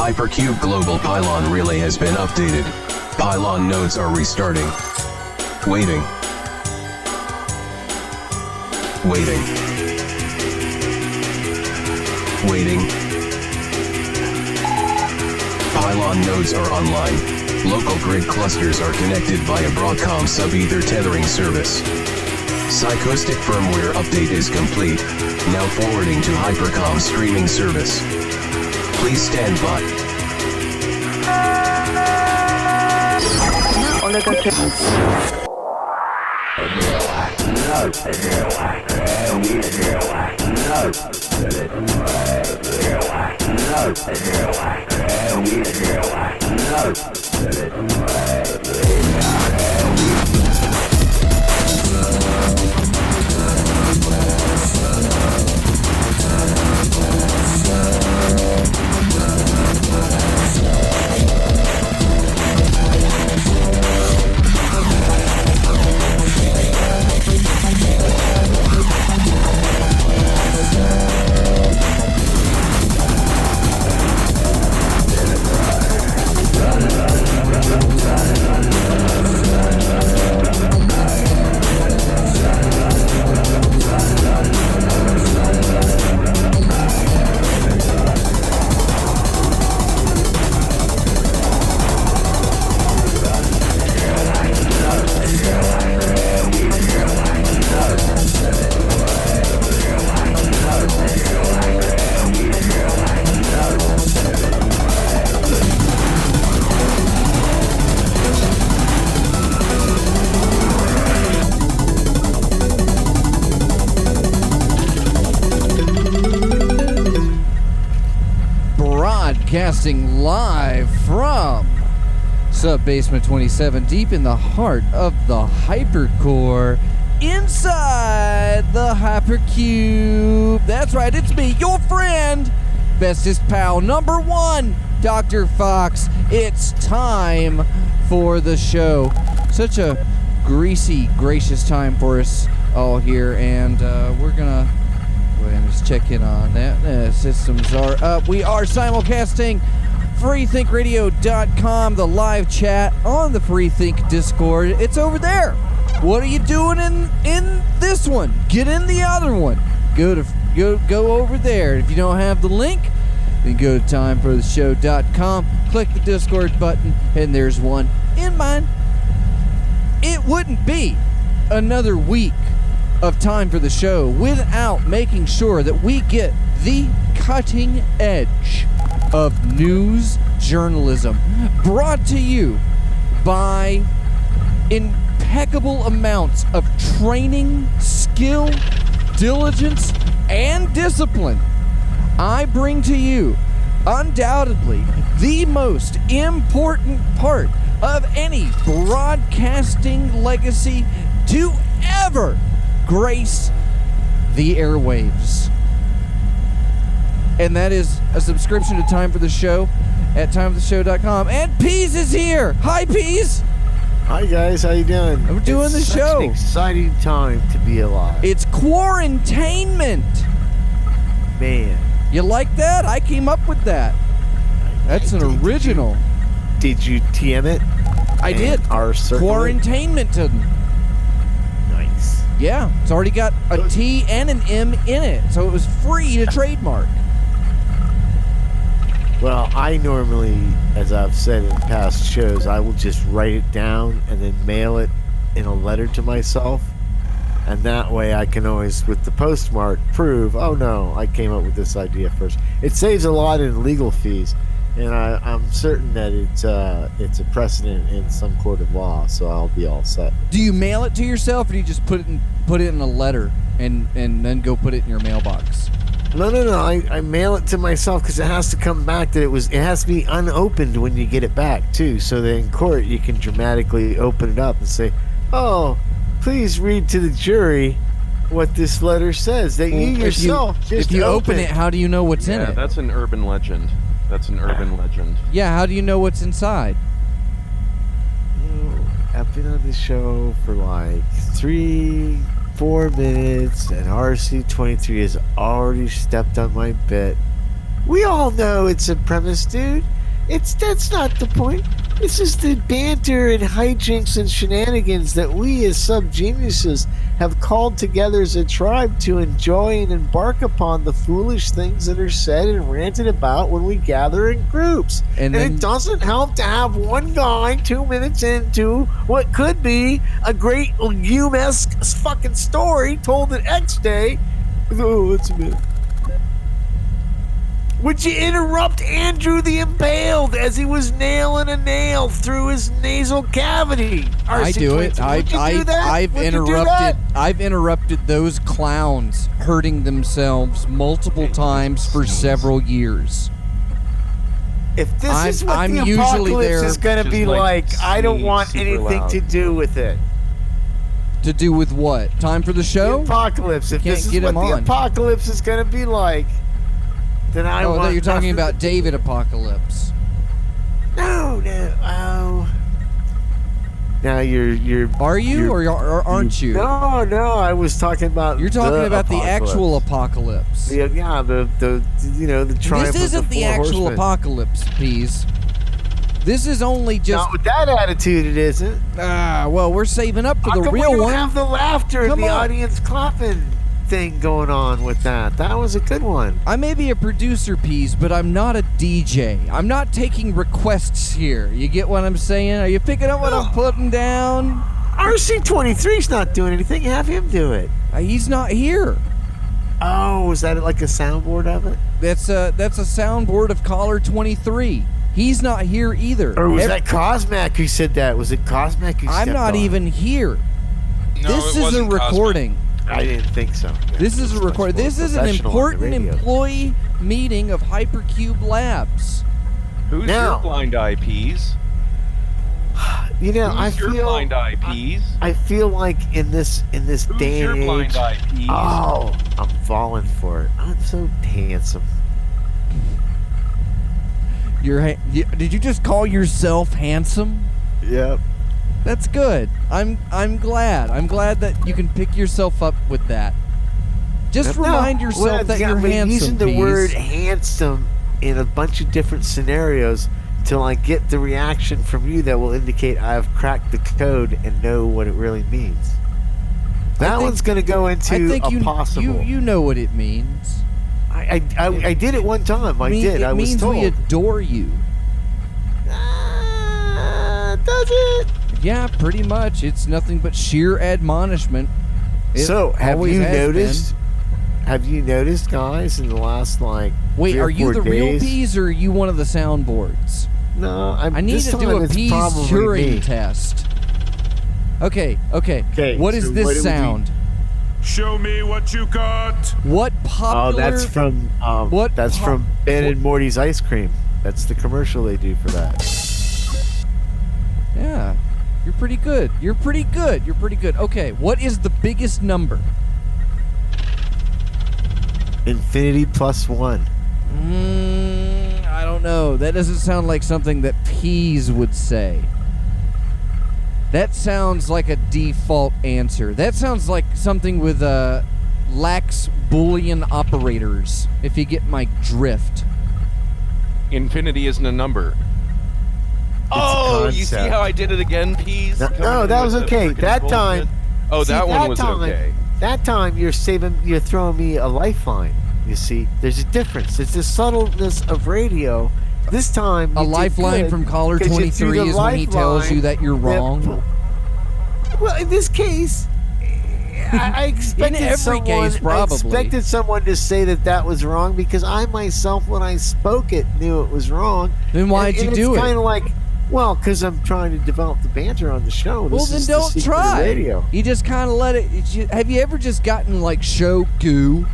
Hypercube Global Pylon Relay has been updated. Pylon nodes are restarting. Waiting. Waiting. Waiting. Pylon nodes are online. Local grid clusters are connected via Broadcom sub-ether tethering service. Psychoustic firmware update is complete. Now forwarding to Hypercom streaming service. Please stand by. Broadcasting live from Sub-Basement 27, deep in the heart of the Hypercore, inside the Hypercube. That's right, it's me, your friend, bestest pal, number one, Dr. Fox. It's time for the show. Such a greasy, gracious time for us all here, and we're gonna go ahead and just check in on that. Systems are up. We are simulcasting freethinkradio.com, the live chat on the Freethink Discord. It's over there. What are you doing in this one? Get in the other one. Go over there. If you don't have the link, then go to timefortheshow.com, click the Discord button, and there's one in mine. It wouldn't be another week of Time for the Show without making sure that we get the cutting edge of news journalism, brought to you by impeccable amounts of training, skill, diligence, and discipline. I bring to you undoubtedly the most important part of any broadcasting legacy to ever grace the airwaves. And that is a subscription to Time for the Show at timefortheshow.com. And Pease is here. Hi, Pease. Hi, guys. How you doing? We're doing the show. It's an exciting time to be alive. It's Quarantainment. Man. You like that? I came up with that. That's an original. Did you TM it? I did. Our Quarantainment. Nice. Yeah, it's already got a T and an M in it, so it was free to trademark. Well, I normally, as I've said in past shows, I will just write it down and then mail it in a letter to myself. And that way I can always, with the postmark, prove, oh no, I came up with this idea first. It saves a lot in legal fees. And I'm certain that it's a precedent in some court of law, so I'll be all set. Do you mail it to yourself, or do you just put it in a letter and then go put it in your mailbox? No. I mail it to myself because it has to come back that it has to be unopened when you get it back too. So that in court you can dramatically open it up and say, "Oh, please read to the jury what this letter says." That you yourself if you open it, how do you know what's in it? Yeah, that's an urban legend. Yeah, how do you know what's inside? I've been on the show for like 3-4 minutes, and RC23 has already stepped on my bit. We all know it's a premise, dude. That's not the point. This is the banter and hijinks and shenanigans that we as sub-geniuses have called together as a tribe to enjoy and embark upon the foolish things that are said and ranted about when we gather in groups. And it doesn't help to have one guy 2 minutes into what could be a great Hume-esque fucking story told at X Day. Oh, it's a minute. Would you interrupt Andrew the Impaled as he was nailing a nail through his nasal cavity? I do it. I've interrupted those clowns hurting themselves multiple times for several years. If this is what the apocalypse is going to be like, I don't want anything to do with it. To do with what? Time for the show? The apocalypse. If this is what the apocalypse is going to be like, then I want... Oh, you're talking about David Apocalypse. No. Oh. Now you're... Are you or aren't you? No. I was talking about... You're talking about the actual apocalypse. The triumph. This isn't the actual apocalypse, Pease. This is only just... Not with that attitude, it isn't. Well, we're saving up for the real one. We don't have the laughter and the audience clapping thing going on with that. That was a good one. I may be a producer, Pease, but I'm not a DJ. I'm not taking requests here. You get what I'm saying? Are you picking up what I'm putting down? RC23's not doing anything. Have him do it. He's not here. Oh, is that like a soundboard of it? That's a soundboard of Caller 23. He's not here either. Or was that Cosmac who said that? Was it Cosmac who I'm not even here. No, this is a recording. Cosmac. I didn't think so. This is a recording. This is an important employee meeting of Hypercube Labs. Who's your blind eye, Pease? I feel your blind eye, Pease? I feel like in this day and age. Who's your blind eye, Pease? Oh, I'm falling for it. I'm so handsome. Did you just call yourself handsome? Yep. That's good. I'm glad. I'm glad that you can pick yourself up with that. Just remind yourself that you're handsome. Using the word handsome in a bunch of different scenarios till I get the reaction from you that will indicate I've cracked the code and know what it really means. That one's going to go into a possible. You know what it means. I did it one time. I did. I was told. It means we adore you. Does it? Yeah, pretty much. It's nothing but sheer admonishment. So, have you noticed? Have you noticed, guys, in the last Wait, are you the real Pease or are you one of the soundboards? No, I need to do a Pease Turing test. Okay. What is this sound? Show me what you got. What popular? Oh, that's from from Ben and Morty's ice cream. That's the commercial they do for that. Yeah, you're pretty good. Okay, what is the biggest number? Infinity plus 1. I don't know. That doesn't sound like something that Pease would say. That sounds like a default answer. That sounds like something with lax Boolean operators, if you get my drift. Infinity isn't a number. You see how I did it again, Pease? No, that was okay. That time. Oh, that one was okay. That time you're throwing me a lifeline. You see, there's a difference. It's the subtleness of radio. This time, a lifeline from Caller 23 is when he tells you that you're wrong. Well, in this case, I expected expected someone to say that was wrong because I myself, when I spoke it, knew it was wrong. Then why'd you do it? It's kind of like, well, because I'm trying to develop the banter on the show. Well, then don't try. Radio. You just kind of let it. Have you ever just gotten show goo?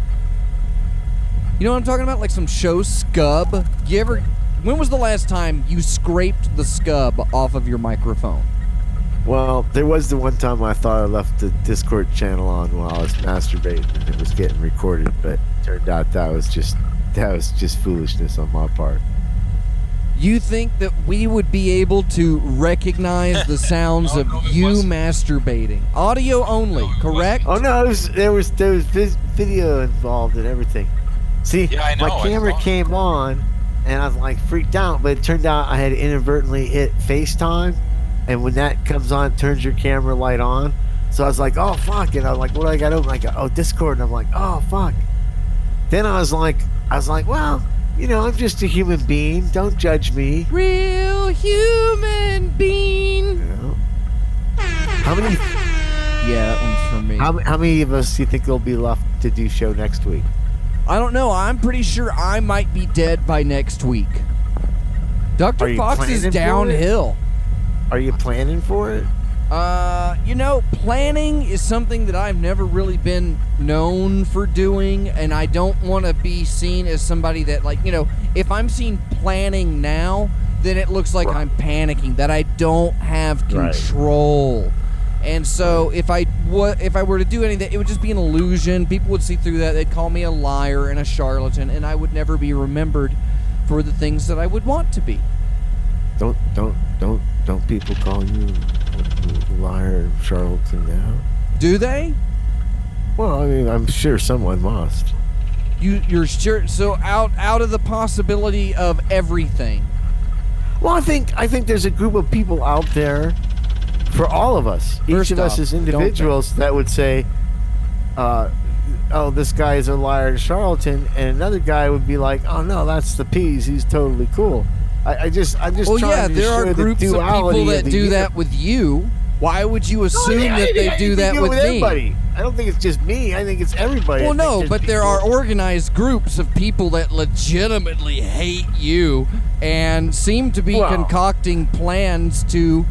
You know what I'm talking about? Like some show scub. When was the last time you scraped the scub off of your microphone? Well, there was the one time I thought I left the Discord channel on while I was masturbating and it was getting recorded, but it turned out that was just foolishness on my part. You think that we would be able to recognize the sounds of you masturbating? Audio only, correct? Oh no, there was video involved and everything. See, my camera came on and I was like freaked out. But it turned out I had inadvertently hit FaceTime, and when that comes on, it turns your camera light on. So I was like, oh fuck, and I'm like, what do I got open? I go, oh, Discord, and I'm like, oh fuck. Then I was like, well, you know, I'm just a human being. Don't judge me. Real human being. You know? How many? Yeah, that one's for me. How many of us do you think will be left to do show next week? I don't know. I'm pretty sure I might be dead by next week. Dr. Fox is downhill. Are you planning for it? You know, planning is something that I've never really been known for doing, and I don't want to be seen as somebody that, like, you know, if I'm seen planning now, then it looks like I'm panicking, that I don't have control. And so if I were to do anything, it would just be an illusion. People would see through that. They'd call me a liar and a charlatan, and I would never be remembered for the things that I would want to be. Don't people call you a liar and charlatan now? Do they? Well, I mean, I'm sure someone must. You're sure? So out of the possibility of everything. Well, I think there's a group of people out there, for all of us, each of us as individuals, that would say, oh, this guy is a liar and charlatan, and another guy would be like, oh no, that's the Peas, he's totally cool. I'm just well, trying yeah, to there show are groups the of people that do that with you. Why would you assume that they do that with me? Everybody. I don't think it's just me. I think it's everybody. Well, no, but there are organized groups of people that legitimately hate you and seem to be concocting plans to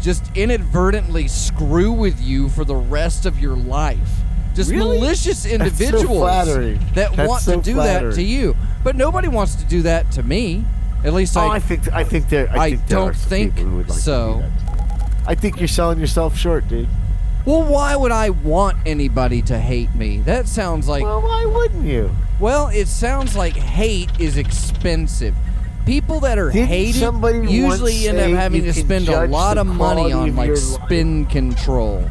just inadvertently screw with you for the rest of your life. Just malicious individuals that want to do that to you. But nobody wants to do that to me. At least I think there are some people who would like so. To do that. I think you're selling yourself short, dude. Well, why would I want anybody to hate me? That sounds like... Well, why wouldn't you? Well, it sounds like hate is expensive. People that are hated usually end up having to spend a lot of money on, like, spin control.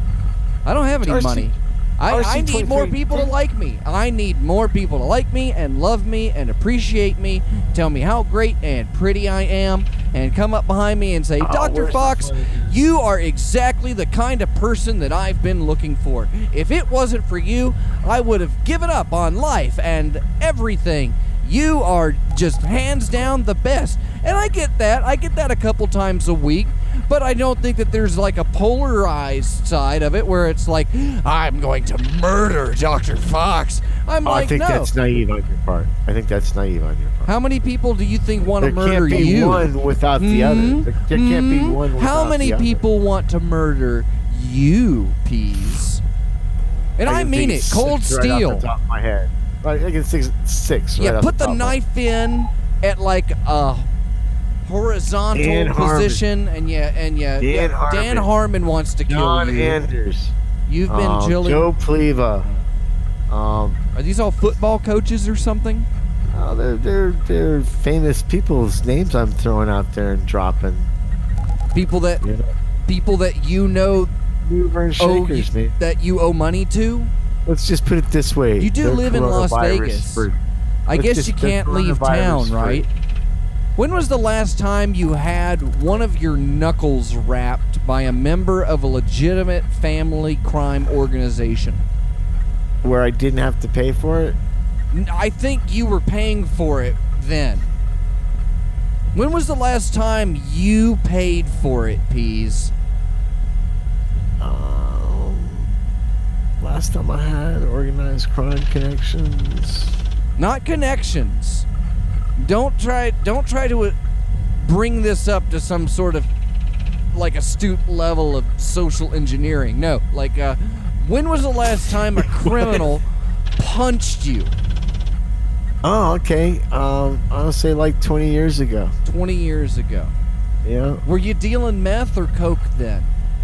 I don't have any money. I need more people to like me. I need more people to like me and love me and appreciate me, tell me how great and pretty I am, and come up behind me and say, Dr. Fox, you are exactly the kind of person that I've been looking for. If it wasn't for you, I would have given up on life and everything. You are just hands down the best. And I get that. I get that a couple times a week. But I don't think that there's like a polarized side of it where it's like, I'm going to murder Dr. Fox. I think that's naive on your part. How many people do you think want to murder you? There can't be one without the other. There can't be one without the other. How many people want to murder you, Peas? And I mean it, cold steel. Right off the top of my head. I think it's six. Yeah, put the knife in at like a horizontal position, and Dan Harmon wants to kill John you. Anders. You've been Joe Pleva. Are these all football coaches or something? They're famous people's names I'm throwing out there and dropping. People that you know Mover and shakers, man. That you owe money to. Let's just put it this way. You do live in Las Vegas. I guess you can't leave town, right? When was the last time you had one of your knuckles wrapped by a member of a legitimate family crime organization? Where I didn't have to pay for it? I think you were paying for it then. When was the last time you paid for it, Peas? Last time I had organized crime connections. Not connections. Don't try to bring this up to some sort of like astute level of social engineering. No, like when was the last time a criminal punched you? Oh, okay. I'll say like 20 years ago. 20 years ago. Yeah. Were you dealing meth or coke then?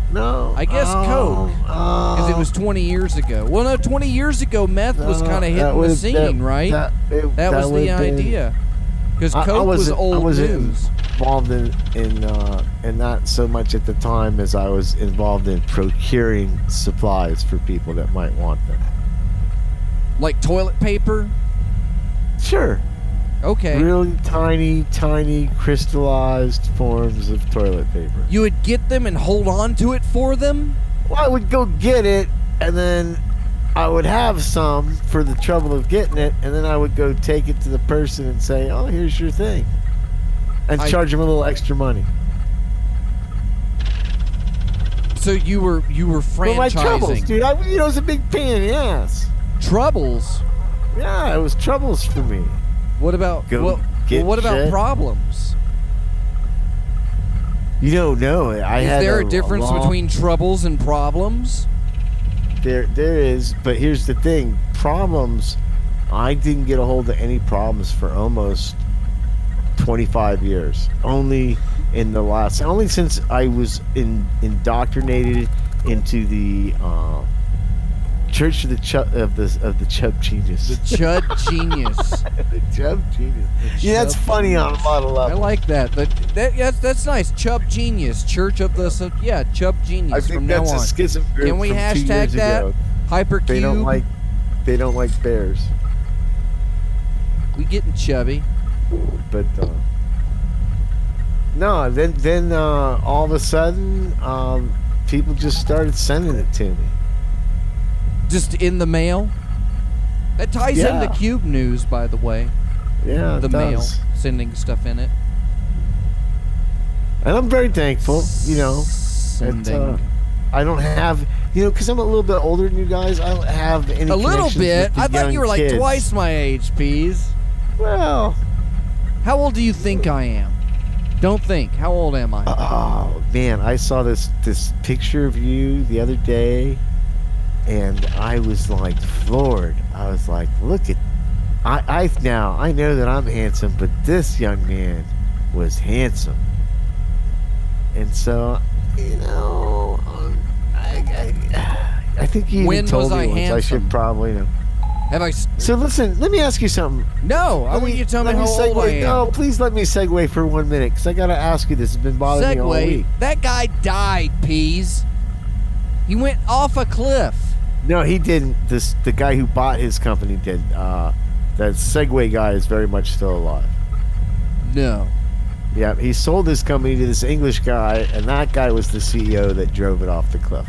No. I guess coke, because it was 20 years ago. Well, no, 20 years ago, meth was kind of hitting the scene, right? That was the idea. Because coke was old news. Involved in not so much at the time as I was involved in procuring supplies for people that might want them. Like toilet paper? Sure. Okay. Really tiny crystallized forms of toilet paper. You would get them and hold on to it for them? Well, I would go get it, and then I would have some for the trouble of getting it, and then I would go take it to the person and say, "Oh, here's your thing," and charge them a little extra money. So you were franchising. Well, my troubles, dude. It was a big pain in the ass. Troubles? Yeah, it was troubles for me. What about what about shit. problems? You don't know. Is there a difference between troubles and problems? There is, but here's the thing. Problems, I didn't get a hold of any problems for almost 25 years. Only since I was indoctrinated into the Church of the Chub Genius. The Chud Genius. The Chub Genius. Yeah, that's funny on a lot of levels. I like that. That's nice. Chub Genius. Church of the Chub Genius. I think from that's now on. a schism group. Can we from 2 hashtag years that? ago. Hypercube. They don't like bears. We getting chubby. But no, then all of a sudden, people just started sending it to me. Just in the mail? That ties into Cube News, by the way. Yeah, the it mail, does. sending stuff in it. And I'm very thankful, Sending. I don't have, because I'm a little bit older than you guys, I don't have any A little connections bit? with the I thought young you were like kids. twice my age, Peas. Well, How old do you think I am? Don't think. How old am I? oh man, I saw this picture of you the other day, and I was like floored. I was like, look at, I know that I'm handsome, but this young man was handsome. And so, I think you When even told was me I once. I handsome? should probably know. Have I? So listen, let me ask you something. No, I want you to tell me how old I am. No, please let me segue for 1 minute, because I got to ask you this. It's been bothering me all week. That guy died, Peas. He went off a cliff. No, he didn't. The guy who bought his company did. That Segway guy is very much still alive. No. Yeah, he sold his company to this English guy, and that guy was the CEO that drove it off the cliff.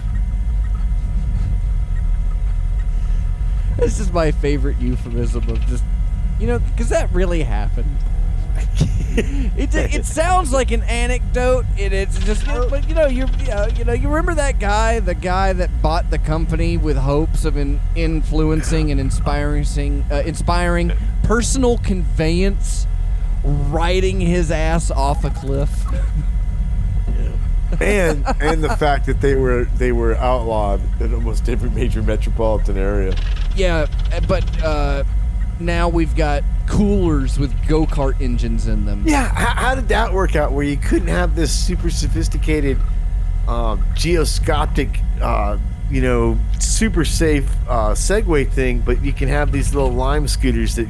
This is my favorite euphemism of just, because that really happened. It sounds like an anecdote, and it's just, but you remember that guy, the guy that bought the company with hopes of influencing and inspiring personal conveyance, riding his ass off a cliff. and the fact that they were outlawed in almost every major metropolitan area. Yeah, but now we've got coolers with go-kart engines in them. Yeah, how did that work out? Where you couldn't have this super sophisticated, geoscopic, super safe Segway thing, but you can have these little Lime scooters that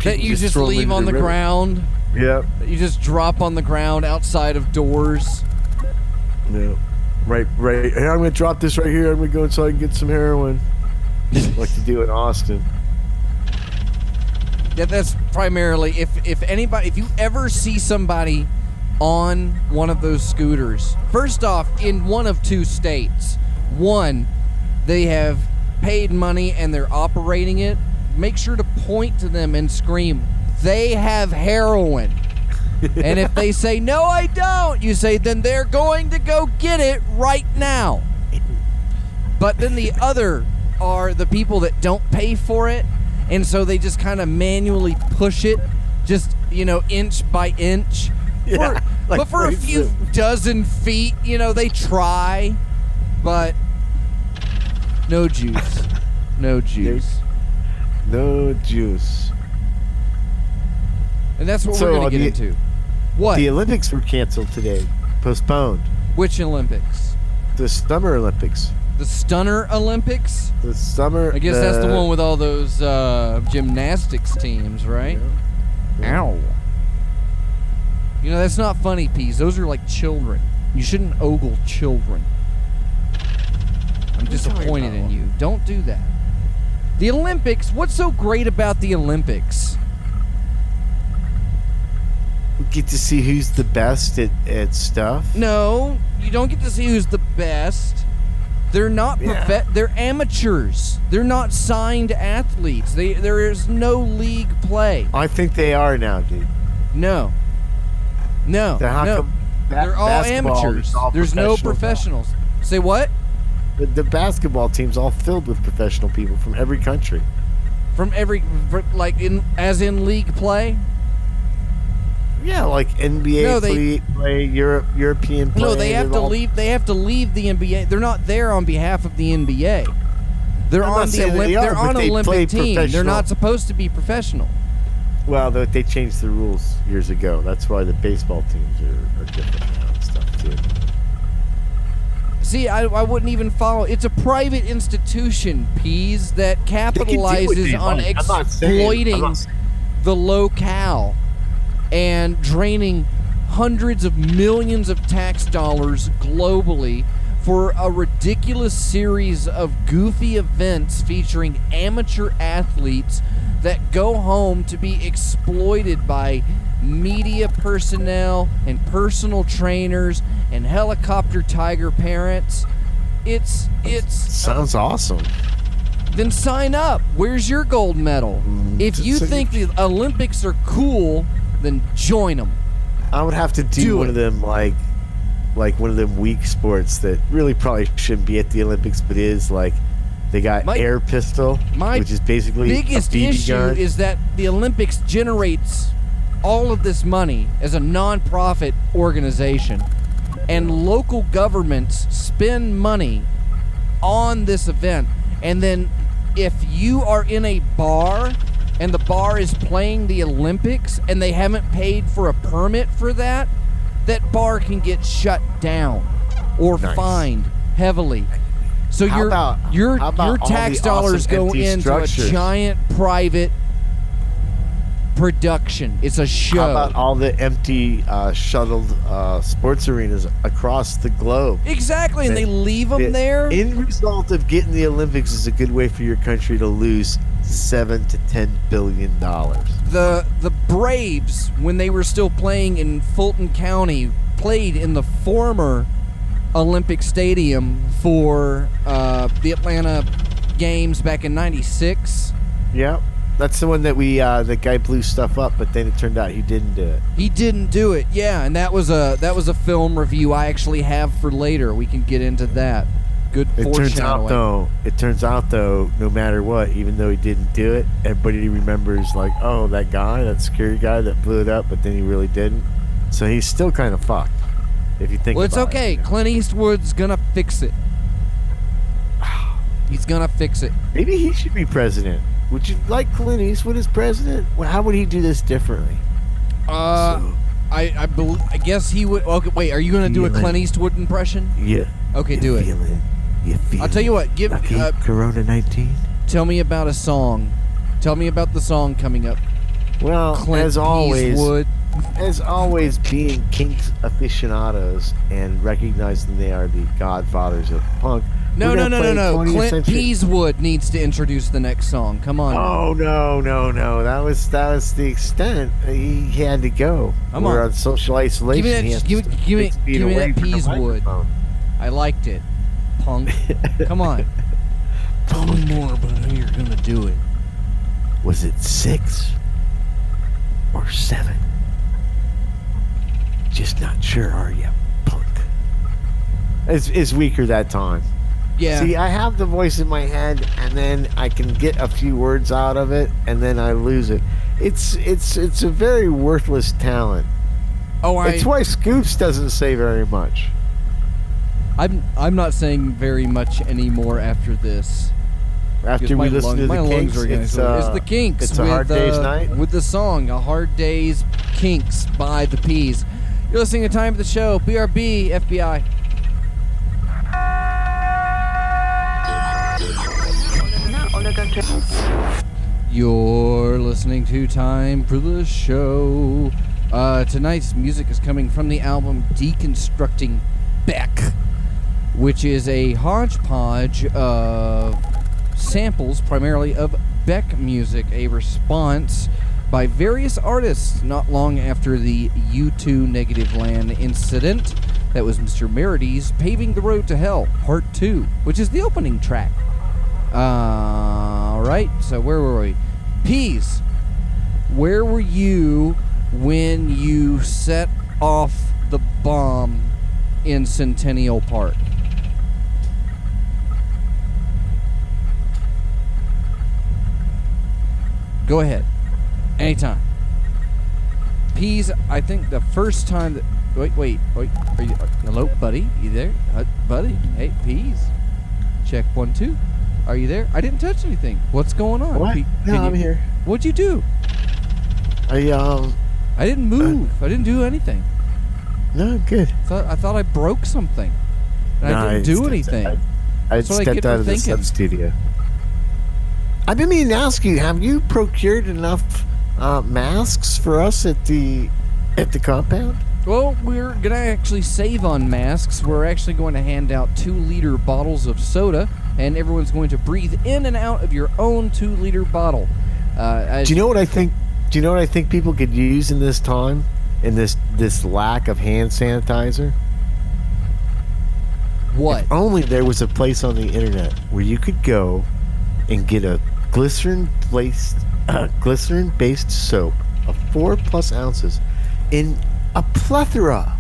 that you just throw leave into on the river. ground. Yep. That you just drop on the ground outside of doors. No. Right. Hey, I'm going to drop this right here. I'm going to go inside and get some heroin. Like you do in Austin. Yeah, that's primarily if you ever see somebody on one of those scooters, first off, in one of two states. One, they have paid money and they're operating it. Make sure to point to them and scream, "They have heroin." And if they say, "No, I don't," you say, "Then they're going to go get it right now." But then the other are the people that don't pay for it, and so they just kind of manually push it, just, inch by inch. Yeah, But for a few dozen feet, they try, but no juice. No juice. No juice. And that's what we're going to get into. What? The Olympics were canceled today. Postponed. Which Olympics? The Summer Olympics. The Stunner Olympics? The summer... I guess that's the one with all those gymnastics teams, right? Yeah. Ow. That's not funny, Peas. Those are like children. You shouldn't ogle children. I'm disappointed in you. Don't do that. The Olympics, what's so great about the Olympics? get to see who's the best at stuff? No, you don't get to see who's the best. They're not they're amateurs. They're not signed athletes. There is no league play. I think they are now, dude. No. Then how No. come They're all basketball amateurs. is all There's no professional now? professionals. Say what? The basketball team's all filled with professional people from every country. From as in league play? Yeah, like NBA No, they- play, European play. No, they have to all- leave. They have to leave the NBA. They're not there on behalf of the NBA. They're I'm not on the saying they are, they're but on they Olympic play team. They're professional. not supposed to be professional. Well, they changed the rules years ago. That's why the baseball teams are different now and stuff, too. See, I wouldn't even follow. It's a private institution, Peas, that capitalizes on exploiting the locale and draining hundreds of millions of tax dollars globally for a ridiculous series of goofy events featuring amateur athletes that go home to be exploited by media personnel and personal trainers and helicopter tiger parents. It's Sounds awesome. then sign up. Where's your gold medal? If you think the Olympics are cool, then join them. I would have to do one of them like one of them weak sports that really probably shouldn't be at the Olympics, but is like they got air pistol, which is basically biggest a BB issue gun. is that the Olympics generates all of this money as a non-profit organization, and local governments spend money on this event. And then if you are in a bar and the bar is playing the Olympics and they haven't paid for a permit for that, that bar can get shut down or fined heavily. So How your about all tax the dollars awesome go empty into structures? a giant private production. It's a show. How about all the empty shuttled sports arenas across the globe? Exactly, and they leave them there. End result of getting the Olympics is a good way for your country to lose $7 to $10 billion. The Braves, when they were still playing in Fulton County, played in the former Olympic Stadium for the Atlanta games back in '96. Yeah, that's the one that the guy blew stuff up, but then it turned out he didn't do it. He didn't do it, yeah, and that was a film review I actually have for later. We can get into that. Good foreshadowing. It turns out though, no matter what, even though he didn't do it, everybody remembers like, oh, that guy, that scary guy that blew it up, but then he really didn't. So he's still kind of fucked. If you think Well, it's about okay. it, you know? Clint Eastwood's gonna fix it. He's gonna fix it. Maybe he should be president. Would you like Clint Eastwood as president? Well, how would he do this differently? I guess he would. Okay, wait. Are you gonna do a Clint Eastwood impression? Yeah. Okay, do it. You feel I'll tell you what. Give. Corona-19. Tell me about a song. Tell me about the song coming up. Well, Clint as always, Eastwood. being Kinks aficionados and recognizing they are the godfathers of punk. No. we're gonna play 20th Clint century- Eastwood needs to introduce the next song. Come on. Oh no! That was the extent he had to go. Come We're on. on social isolation. Give me that- He has to give me- stay give me- 6 feet give me away that from the Peaswood. microphone. I liked it, punk. Come on. Tell me more about how you're gonna do it. Was it 6 or 7? Just not sure, are you, punk? It's weaker that time. Yeah. See, I have the voice in my head, and then I can get a few words out of it, and then I lose it. It's a very worthless talent. It's why Scoops doesn't say very much. I'm not saying very much anymore after this. After we listen to the Kinks, it's the Kinks. It's a Hard Day's Night. With the song "A Hard Day's Kinks" by the Peas. You're listening to Time of the Show. BRB, FBI. You're listening to Time for the Show. Tonight's music is coming from the album Deconstructing Beck, which is a hodgepodge of samples, primarily of Beck music, a response by various artists not long after the U2 Negative Land incident. That was Mr. Merity's Paving the Road to Hell, Part 2, which is the opening track. Alright, so where were we? Peas, where were you when you set off the bomb in Centennial Park? Go ahead. Anytime. Peas, I think the first time that... Wait. Are you... hello, buddy? You there? Buddy? Hey, Peas. Check 1, 2. Are you there? I didn't touch anything. What's going on? What? I'm here. What'd you do? I didn't move. I didn't do anything. No, good. I thought I broke something. And I didn't do anything. I stepped out of the sub-studio. I've been meaning to ask you, have you procured enough masks for us at the compound? Well, we're going to actually save on masks. We're actually going to hand out 2-liter bottles of soda, and everyone's going to breathe in and out of your own 2-liter bottle. Do you know what I think? Do you know what I think people could use in this time, in this lack of hand sanitizer? What? If only there was a place on the internet where you could go and get a glycerin-based soap of 4+ ounces in a plethora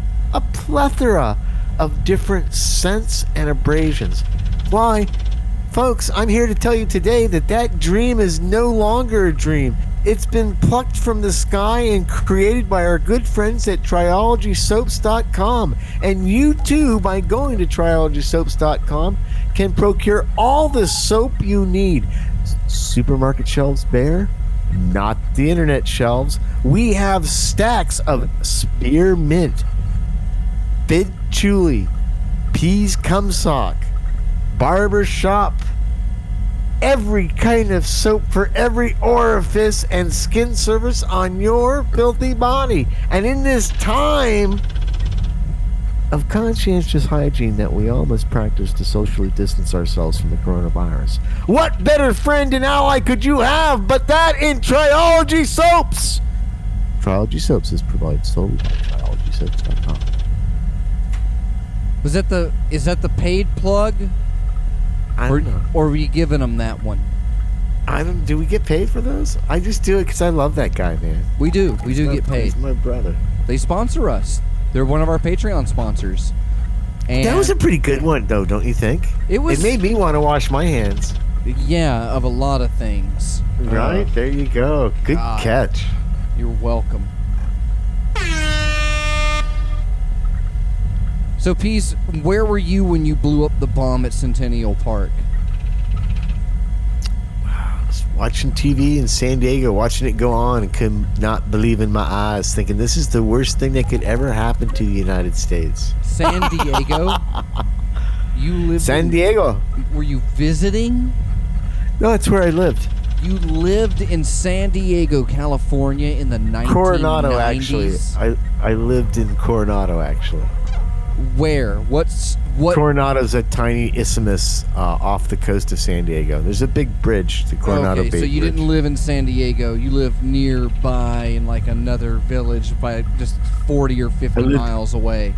of different scents and abrasions. Why, folks, I'm here to tell you today that dream is no longer a dream. It's been plucked from the sky and created by our good friends at TriologySoaps.com. And you too, by going to TriologySoaps.com, can procure all the soap you need. Supermarket shelves bare? Not the internet shelves. We have stacks of spearmint, patchouli, peas cumsock, barber shop, every kind of soap for every orifice and skin surface on your filthy body. And in this time of conscientious hygiene that we all must practice to socially distance ourselves from the coronavirus, what better friend and ally could you have but that in Triology Soaps? Triology Soaps is provided solely by TriologySoaps.com. Is that the paid plug? I don't know. Or were you giving them that one? Do we get paid for those? I just do it because I love that guy, man. We do get paid. He's my brother. They sponsor us. They're one of our Patreon sponsors. And that was a pretty good one, though, don't you think? It made me want to wash my hands. Yeah, of a lot of things. Right? There you go. Good catch. You're welcome. So, Peace, where were you when you blew up the bomb at Centennial Park? I was watching TV in San Diego, watching it go on, and could not believe in my eyes, thinking this is the worst thing that could ever happen to the United States. San Diego? You lived San Diego. Were you visiting? No, that's where I lived. You lived in San Diego, California in the 1990s? Coronado, actually. I lived in Coronado, actually. Where? What? Coronado's a tiny isthmus off the coast of San Diego. There's a big bridge, the Coronado Bay Bridge. So you didn't live in San Diego. You lived nearby in like another village by just 40 or 50 miles away.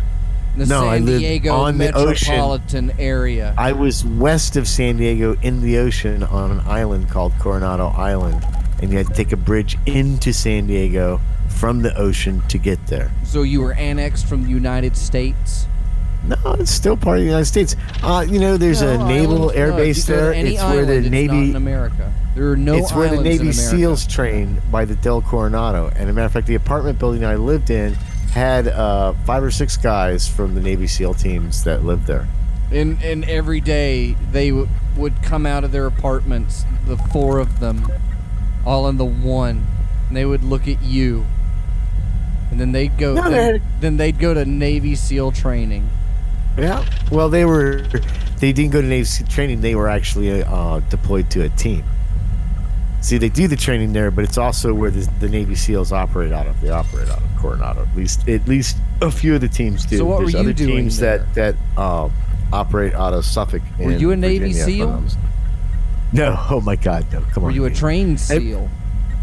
The San Diego metropolitan area. I was west of San Diego in the ocean on an island called Coronado Island. And you had to take a bridge into San Diego from the ocean to get there. So you were annexed from the United States? No, it's still part of the United States. There's a naval air base there. It's where the Navy. It's not in America. There are no islands in America. It's where the Navy SEALs train by the Del Coronado. And as a matter of fact, the apartment building I lived in had 5 or 6 guys from the Navy SEAL teams that lived there. And every day they would come out of their apartments, the 4 of them, all in the one, and they would look at you. And then they'd go. Then they'd go to Navy SEAL training. Yeah. Well, they didn't go to Navy SEAL training. They were actually deployed to a team. See, they do the training there, but it's also where the Navy SEAls operate out of. They operate out of Coronado. At least a few of the teams do. So what There's were you other doing teams there? that operate out of Suffolk. Were you a Navy SEAL? No. Oh my God, no. Come on. Were you a trained SEAL?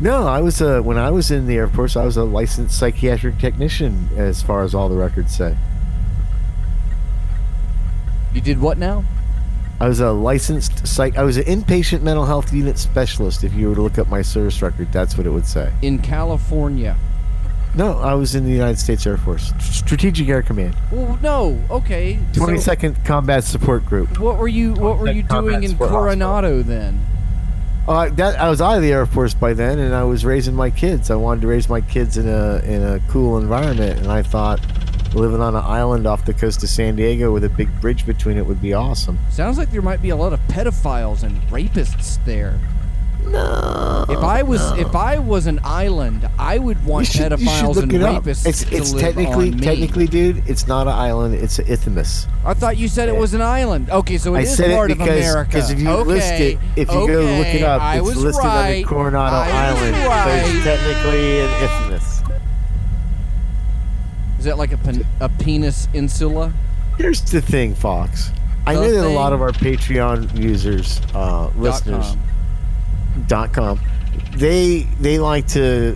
No, I was when I was in the Air Force, I was a licensed psychiatric technician, as far as all the records say. You did what now? I was a licensed I was an inpatient mental health unit specialist. If you were to look up my service record, that's what it would say. In California. No, I was in the United States Air Force, Strategic Air Command. Well, no, okay. 22nd Combat Support Group. What were you doing in Coronado then? I was out of the Air Force by then, and I was raising my kids. I wanted to raise my kids in a cool environment, and I thought living on an island off the coast of San Diego with a big bridge between it would be awesome. Sounds like there might be a lot of pedophiles and rapists there. No. If I was an island, I would want pedophiles and rapists It's to live on me. technically, dude, it's not an island. It's an isthmus. I thought you said it was an island. Okay, so it is part of America. Because if you list it, if you go look it up, it's listed under Coronado Island. So it's technically an isthmus. Is that like a penis insula? Here's the thing, Fox. I know that a lot of our Patreon users, listeners, .com, they like to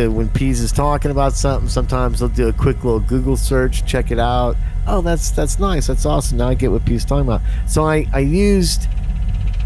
when Pease is talking about something, sometimes they'll do a quick little Google search, check it out. Oh, that's nice, that's awesome. Now I get what Pease is talking about. So I used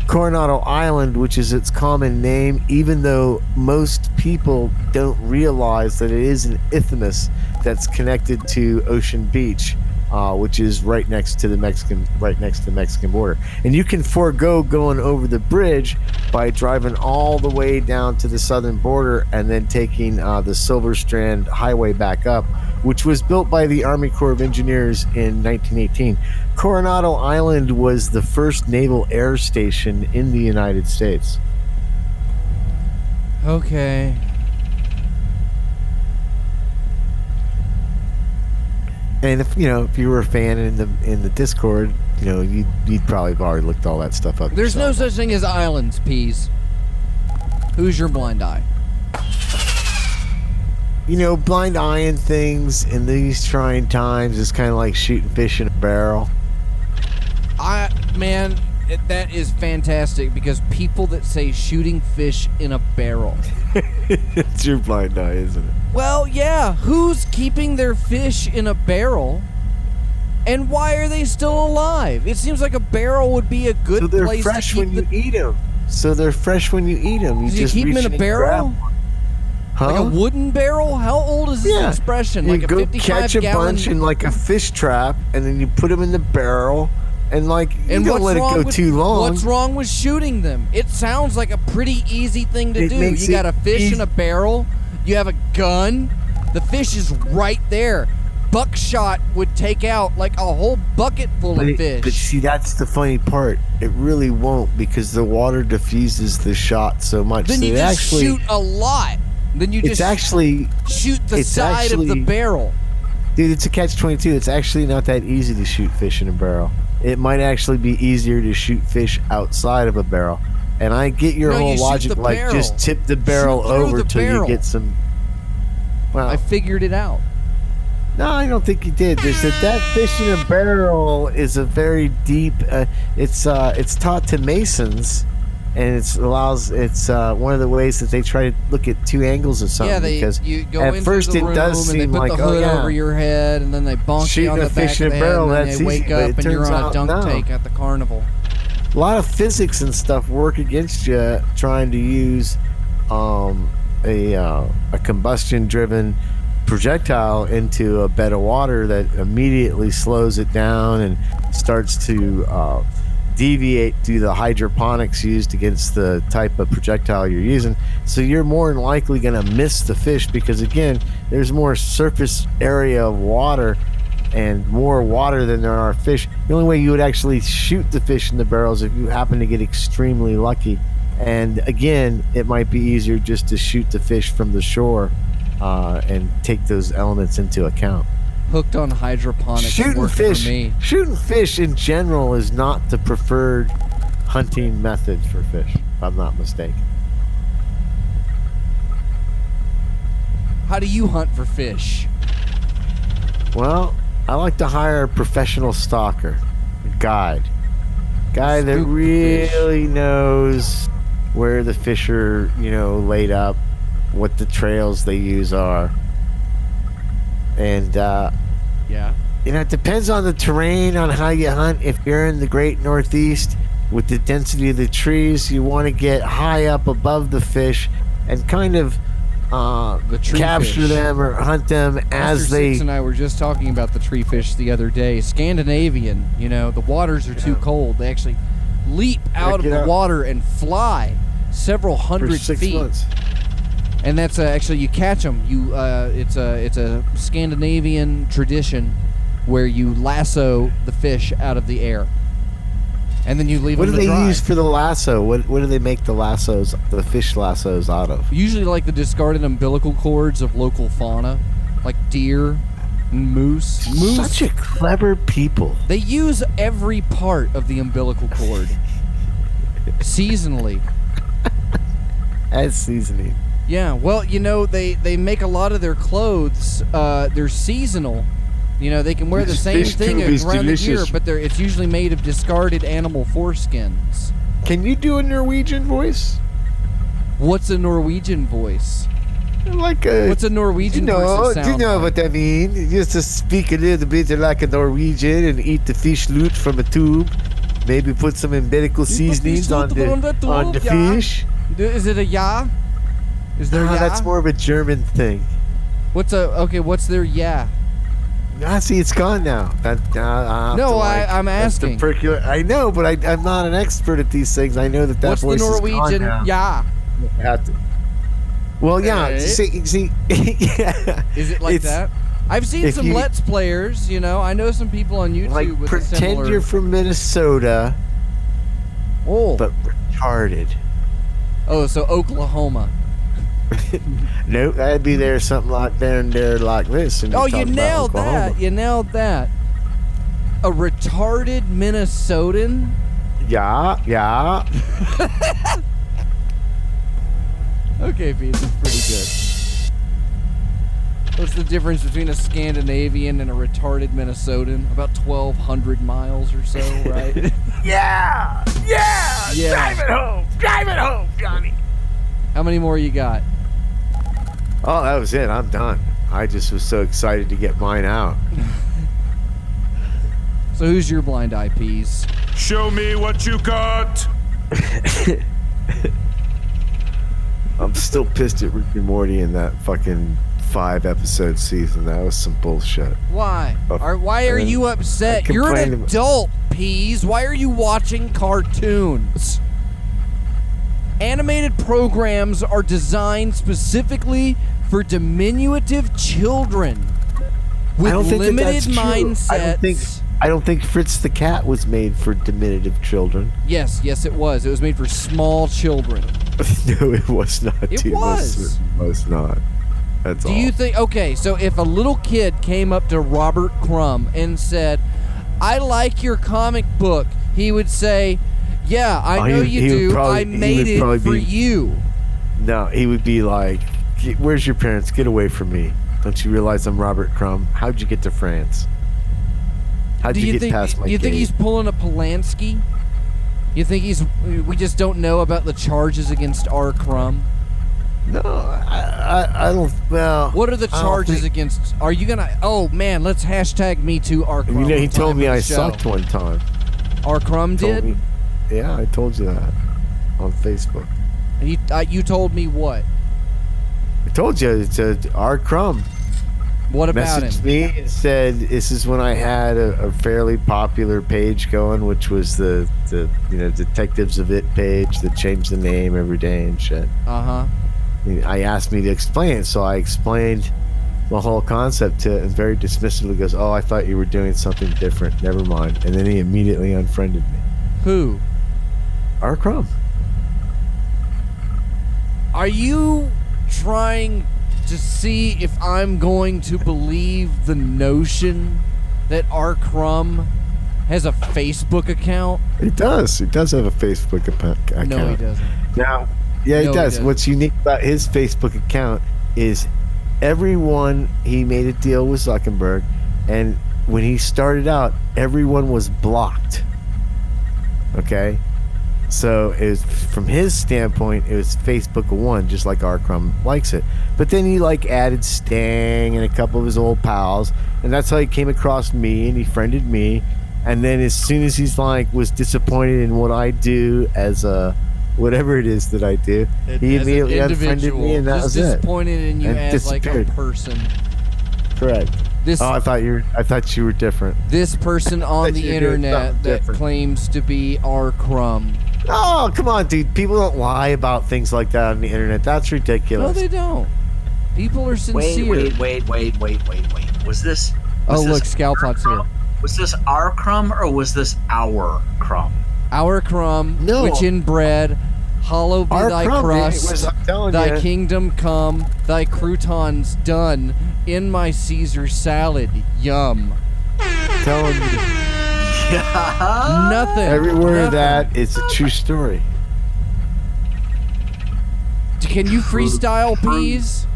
Coronado Island, which is its common name, even though most people don't realize that it is an isthmus that's connected to Ocean Beach, which is right next to the Mexican border. And you can forego going over the bridge by driving all the way down to the southern border and then taking the Silver Strand Highway back up, which was built by the Army Corps of Engineers in 1918. Coronado Island was the first naval air station in the United States. Okay. And if you were a fan in the Discord, you'd probably have already looked all that stuff up. There's no such thing as islands, Peas. Who's your blind eye? Blind eyeing things in these trying times is kind of like shooting fish in a barrel. That is fantastic, because people that say shooting fish in a barrel. It's your blind eye, isn't it? Well, yeah. Who's keeping their fish in a barrel? And why are they still alive? It seems like a barrel would be a good place to keep when you eat them. So they're fresh when you eat them. You just keep them in a barrel? Huh? Like a wooden barrel? How old is this expression? You like go a 55 catch a gallon... bunch in like a fish trap, and then you put them in the barrel, and you don't let it go too long. What's wrong with shooting them? It sounds like a pretty easy thing to do. You got a fish in a barrel. You have a gun. The fish is right there. Buckshot would take out like a whole bucket full of fish. But see, that's the funny part. It really won't, because the water diffuses the shot so much. Then you just shoot a lot. Then you just shoot the side of the barrel. Dude, it's a catch-22. It's actually not that easy to shoot fish in a barrel. It might actually be easier to shoot fish outside of a barrel. And I get your whole logic, just tip the barrel over till you get some... Well, I figured it out. No, I don't think you did. That fish in a barrel is a very deep... it's taught to Masons, and it's one of the ways that they try to look at two angles of something. Yeah, you go at into first the room, it does seem and they put the hood over your head, and then they bonk you on the back of the head, and then they wake up and you're on a dunk tank at the carnival. A lot of physics and stuff work against you trying to use a combustion-driven projectile into a bed of water that immediately slows it down and starts to deviate through the hydroponics used against the type of projectile you're using. So you're more than likely going to miss the fish, because again, there's more surface area of water and more water than there are fish. The only way you would actually shoot the fish in the barrels if you happen to get extremely lucky. And again, it might be easier just to shoot the fish from the shore and take those elements into account. Hooked on hydroponics. Shooting fish in general is not the preferred hunting method for fish, if I'm not mistaken. How do you hunt for fish? Well, I like to hire a professional stalker, a guide that really knows where the fish are, laid up, what the trails they use are. And, Yeah. it depends on the terrain, on how you hunt. If you're in the great Northeast, with the density of the trees, you want to get high up above the fish and kind of The tree capture fish. them or hunt them as Master they... Six and I were just talking about the tree fish the other day. Scandinavian, the waters are too cold. They actually leap out of the water and fly several for hundred 6 feet. months. And that's actually, you catch them. It's a Scandinavian tradition where you lasso the fish out of the air, and then you leave What them do to they dry. use for the lasso? What do they make the fish lassos out of? Usually like the discarded umbilical cords of local fauna, like deer and moose. Such a clever people. They use every part of the umbilical cord seasonally. As seasoning. Yeah, well, they make a lot of their clothes. They're seasonal. They can wear the This same fish thing tube is around the year, delicious. but it's usually made of discarded animal foreskins. Can you do a Norwegian voice? What's a Norwegian voice? Like a... What's a Norwegian voice do you sound know like? what I mean? Just to speak a little bit like a Norwegian and eat the fish loot from a tube. Maybe put some umbilical seasonings on the fish. Is it a ya? Is there ya? That's more of a German thing. What's their ya? See, it's gone now. No, I'm asking. I know, but I'm not an expert at these things. I know that What's the voice Norwegian is gone now. ya? I have to. Well, yeah. Hey. See, yeah. Is it like that? I've seen if some you- Let's Players. I know some people on YouTube Like, with a pretend similar. you're from Minnesota, Oh, but retarded. so Oklahoma. Nope, that'd be there something like there like this. And Oh, you're you talking about nailed Oklahoma. that. You nailed that. A retarded Minnesotan? Yeah. Okay, Pete, that's pretty good. What's the difference between a Scandinavian and a retarded Minnesotan? About 1,200 miles or so, right? Yeah. Yeah. Drive it home, Johnny. How many more you got? Oh, that was it. I'm done. I just was so excited to get mine out. So who's your blind eye, Peas? Show me what you got. I'm still pissed at Rick and Morty in that fucking 5-episode season. That was some bullshit. Why? Oh, Why are you upset? I You're an complained about- adult, Peas. Why are you watching cartoons? Animated programs are designed specifically for diminutive children with I don't think limited that's true. mindsets. I don't think Fritz the Cat was made for diminutive children. Yes, it was. It was made for small children. No, it was not. It dude. was. It was not. That's all. Do you think? Okay, so if a little kid came up to Robert Crumb and said, "I like your comic book," he would say, "Yeah, I know you do. I made it for you." No, he would be like, "Where's your parents? Get away from me! Don't you realize I'm Robert Crumb? How'd you get to France? How'd you get past my Do you think gate?" he's pulling a Polanski? You think we just don't know about the charges against R Crumb? No, I don't. Well, What are the I don't charges think- against? Are you gonna? Oh man, let's hashtag Me Too R Crumb. He on told time me of the I show. sucked one time. R Crumb Told did. me- yeah, I told you that on Facebook. You told me what? I told you it's R Crumb. What about Messaged him? me and said this is when I had a fairly popular page going, which was the Detectives of It page that changed the name every day and shit. Uh-huh. I asked me to explain it, so I explained the whole concept to it, and very dismissively goes, "Oh, I thought you were doing something different. Never mind." And then he immediately unfriended me. Who? R Crumb. Are you trying to see if I'm going to believe the notion that R Crumb has a Facebook account? He does. He does have a Facebook account. No, he doesn't. Now, yeah, No, he he does. doesn't. What's unique about his Facebook account is everyone, he made a deal with Zuckerberg, and when he started out, everyone was blocked. Okay? So it was, from his standpoint, it was Facebook 1, just like R Crumb likes it. But then he like added Stang and a couple of his old pals, and that's how he came across me, and he friended me. And then as soon as he's like was disappointed in what I do as a whatever it is that I do, he immediately unfriended me, and that was it. Disappointed in you as like a person. Correct. I thought you were different. This person on the internet that claims to be R Crumb. Oh, come on, dude. People don't lie about things like that on the internet. That's ridiculous. No, they don't. People are sincere. Wait. Was this... look, Scalpod's here. Was this R Crumb or was this Our Crumb? Our Crumb, no. which inbred, hollow be thy crust, thy kingdom come, thy croutons done, in my Caesar salad, yum. Telling you. Nothing. Every word of that is a true story. Can you freestyle, please?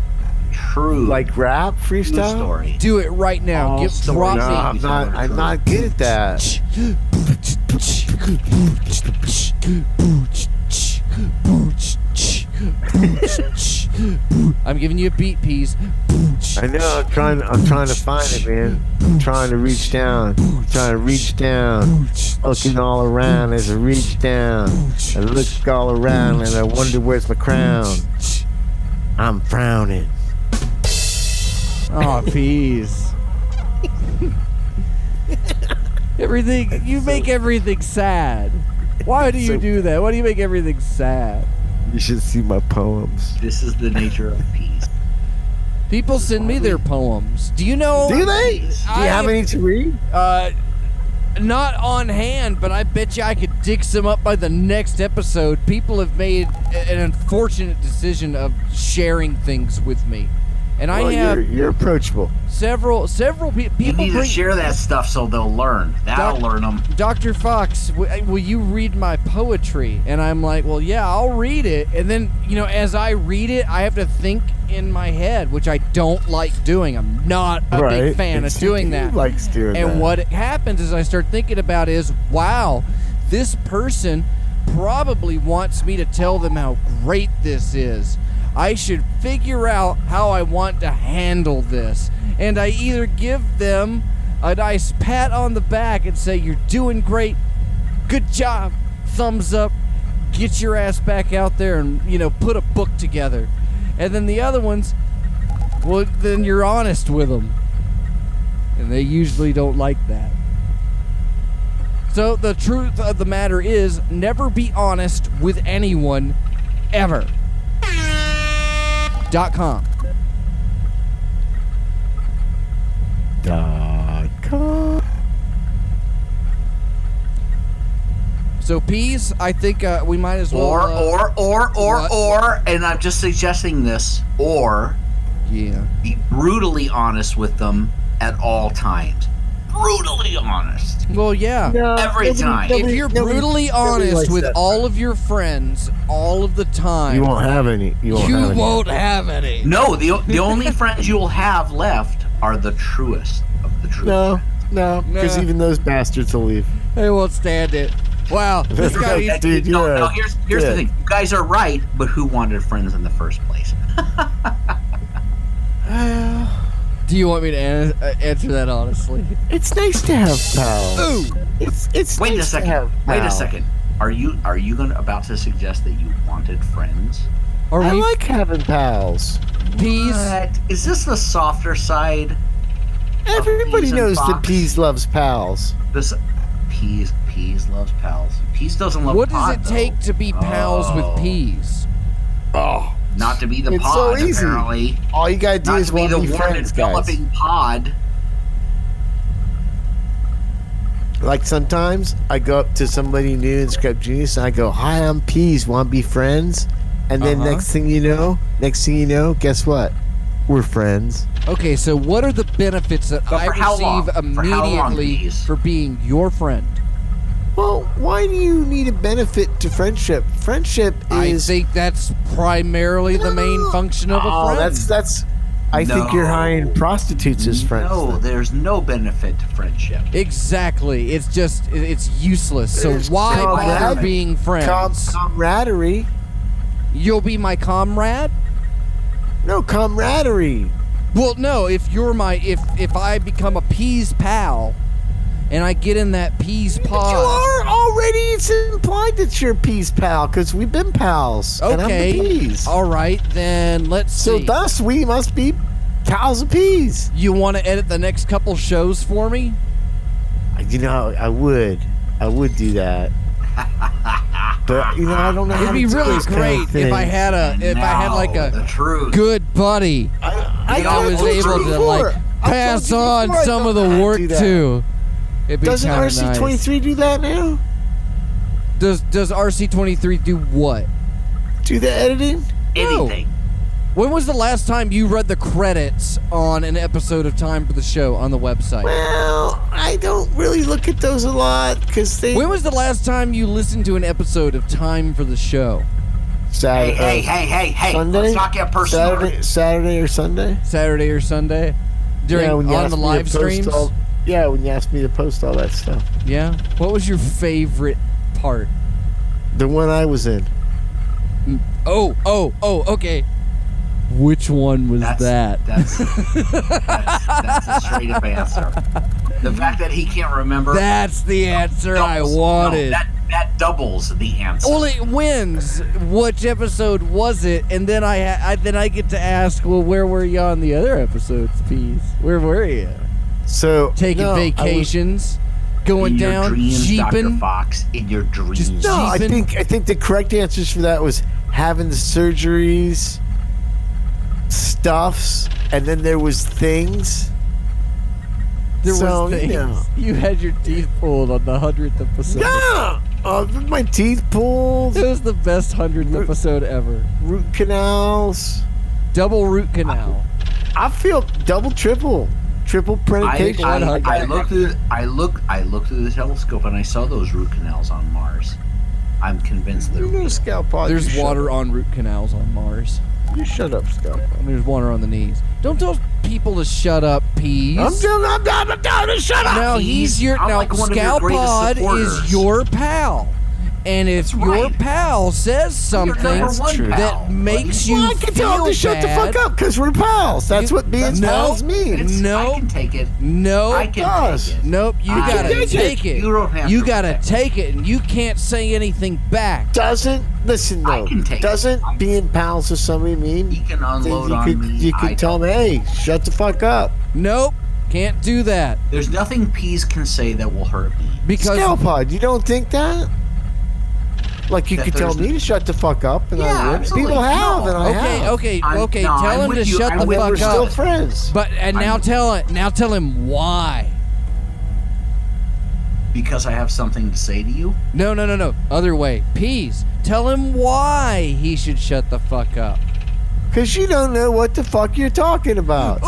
True. Like rap freestyle? True story. Do it right now. Drop me. No, I'm not good at that. I'm giving you a beat, Peas. I know. I'm trying to find it, man. I'm trying to reach down. Looking all around as I reach down. I look all around and I wonder where's my crown. I'm frowning. Oh, Peas. You make everything sad. Why do you do that? Why do you make everything sad? You should see my poems. This is the nature of peace. People send me their poems. Do you know? Do they? Do you have any to read? Not on hand, but I bet you I could dig some up by the next episode. People have made an unfortunate decision of sharing things with me. And you're approachable. Several people. You need to share that stuff so they'll learn. That'll learn them. Dr. Fox, will you read my poetry? And I'm like, well, yeah, I'll read it. And then, as I read it, I have to think in my head, which I don't like doing. I'm not a big fan of doing that. He likes doing that. And what happens is I start thinking about is, wow, this person probably wants me to tell them how great this is. I should figure out how I want to handle this. And I either give them a nice pat on the back and say, you're doing great, good job, thumbs up, get your ass back out there and, put a book together. And then the other ones, well, then you're honest with them. And they usually don't like that. So the truth of the matter is, never be honest with anyone, ever. .com. So Peas, I think we might as well. Or, and I'm just suggesting this. Or, be brutally honest with them at all times. Brutally honest. Well, yeah. Every time. If you're brutally honest with all of your friends all of the time, you won't have any. You won't have any. No, the only friends you'll have left are the truest of the true. No, because even those bastards will leave. They won't stand it. Wow, this guy. Dude, no. Here's the thing. You guys are right, but who wanted friends in the first place? Do you want me to answer that honestly? It's nice to have pals. Ooh. It's Wait nice a second. to have pals. Wait a second. Are you about to suggest that you wanted friends? I like having pals. Peas. What? Is this the softer side? Everybody knows that Peas loves pals. Peas loves pals. Peas doesn't love. What does it take to be pals with Peas? Oh. Not to be the it's pod, so easy. Apparently. All you gotta do Not is to be want to the be warm friends, guys. developing pod. Like sometimes I go up to somebody new in Scrap Genius and I go, "Hi, I'm Peas. Want to be friends?" And then next thing you know, guess what? We're friends. Okay, so what are the benefits that I receive immediately for being your friend? Well, why do you need a benefit to friendship? Friendship is... I think that's primarily the main function of a friend. I think you're hiring prostitutes as friends. No, then. there's no benefit to friendship. Exactly. It's just it's useless. So There's why bother camaraderie. being friends? Camaraderie. You'll be my comrade? No, camaraderie. Well, no, if you're my if I become a Peas pal and I get in that Peas pod. You are already. It's implied that you're Peas pal because we've been pals. And I'm the Okay. Peas. All right, then let's So see. thus we must be pals of Peas. You want to edit the next couple shows for me? You know, I would do that. But you know, I don't know how It'd to be do really those kind of great if I things. had like the a truth. good buddy. I I was told you able to before. like I pass told you on before I some don't of know the how to work do that. too. It'd be Doesn't kinda RC23 do that now? Does RC23 do what? Do the editing? Anything. When was the last time you read the credits on an episode of Time for the Show on the website? Well, I don't really look at those a lot because they. When was the last time you listened to an episode of Time for the Show? Saturday, Hey. Sunday? Let's not get personal. Saturday or Sunday? Saturday or Sunday? When you on asked the me to live post streams? when you asked me to post all that stuff. Yeah. What was your favorite part? The one I was in. Oh, okay. Which one was that? That's a straight up answer. The fact that he can't remember. That's the answer I doubles- wanted. No, that doubles the answer. Well, it wins. Which episode was it? And then I get to ask, well, where were you on the other episodes, Peas? Where were you? So Taking vacations, going in your down, dreams, Dr. jeeping. Fox, in your dreams. No, I Jeeping? think the correct answers for that was having the surgeries, stuffs, and then there was things. There So, was things. you know. You had your teeth pulled on the 100th episode. Yeah, my teeth pulled, It was the best 100th episode ever. root canals. Double root canal. I feel triple predication. I looked through the telescope and I saw those root canals on Mars. I'm convinced they're real. Scalpod. There's water on root canals on Mars. You shut up, Scalpod. And there's water on the knees. Don't tell people to shut up, Peas. I'm telling to shut up. Now Peas. I'm like one of your greatest Scalpod supporters. is your pal. And if That's your right. pal says something number one pal, that makes you Well, I can tell him feel to shut the bad, fuck up because we're pals. That's what being pals means. No. I can take it. No. I can does. take it. Nope, you I gotta can take it. You don't have You to gotta protect take it, and you can't say anything back. Doesn't listen I though. can take it. Doesn't being pals with somebody mean He can that unload you on could me. you I could tell don't. him, hey, shut the fuck up. Nope, can't do that There's nothing Peas can say that will hurt me. because Scalpod, you don't think that? Like you That could tell there's- me to shut the fuck up, and Yeah, I would. absolutely. People have, No. and I have. okay. I'm Tell him to with you. shut I'm the with And we're fuck still up. friends. But now tell him why. Because I have something to say to you. No. Other way. Peas. Tell him why he should shut the fuck up. Because you don't know what the fuck you're talking about.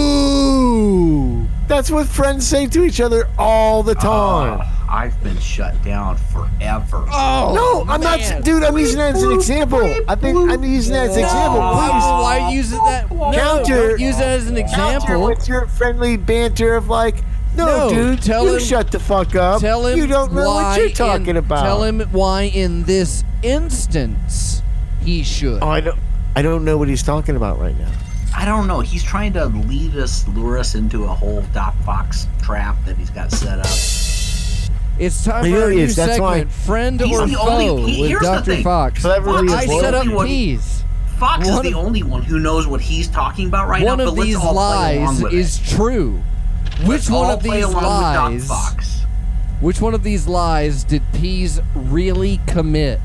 Ooh. That's what friends say to each other all the time. I've been shut down forever. Oh. No, I'm man. not, dude. I'm using that as an example. I think I'm using that as an example. Why use that? No, Counter- don't use that as an Counter example. with your friendly banter of like, No, dude, tell you him- shut the fuck up. Tell him you don't know why what you're talking about. Tell him why in this instance he should. Oh, I don't know what he's talking about right now. I don't know. He's trying to lure us into a whole Doc Fox trap that he's got set up. It's time He for our really new is. That's why- segment, Friend He's or the Foe, only- with here's the Dr. thing. Fox. Cleverly I avoided. set up What- Peas. Fox One is the of- only one who knows what he's talking about right One now. of But let's these all play along lies with is it. true. Which Let's one all of play these along lies? with Doc Fox. Which one of these lies did Peas really commit?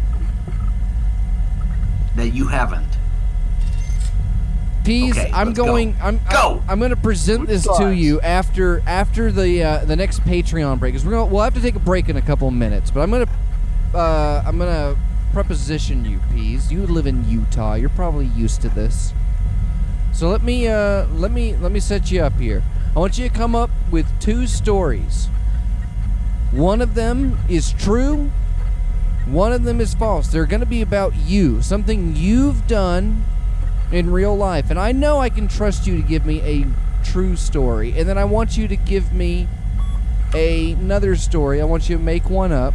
That you haven't. Peas, Okay, I'm let's going. go. I'm going to present this to lies? you after the next Patreon break. Because we'll have to take a break in a couple of minutes. But I'm gonna preposition you, Peas. You live in Utah. You're probably used to this. So let me set you up here. I want you to come up with 2 stories. One of them is true. One of them is false. They're going to be about you, something you've done in real life. And I know I can trust you to give me a true story. And then I want you to give me another story. I want you to make one up.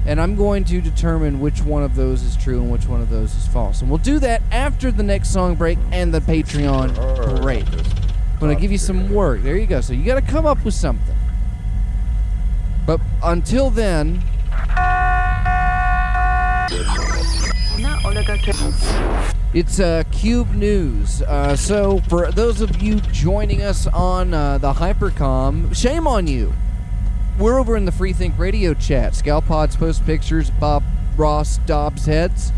And I'm going to determine which one of those is true and which one of those is false. And we'll do that after the next song break and the Patreon break. I'm going to give you some work. There you go. So you got to come up with something. But until then... It's Cube News. So for those of you joining us on the Hypercom, shame on you. We're over in the Free Think Radio chat. Scalpods post pictures, Bob Ross Dobbs heads,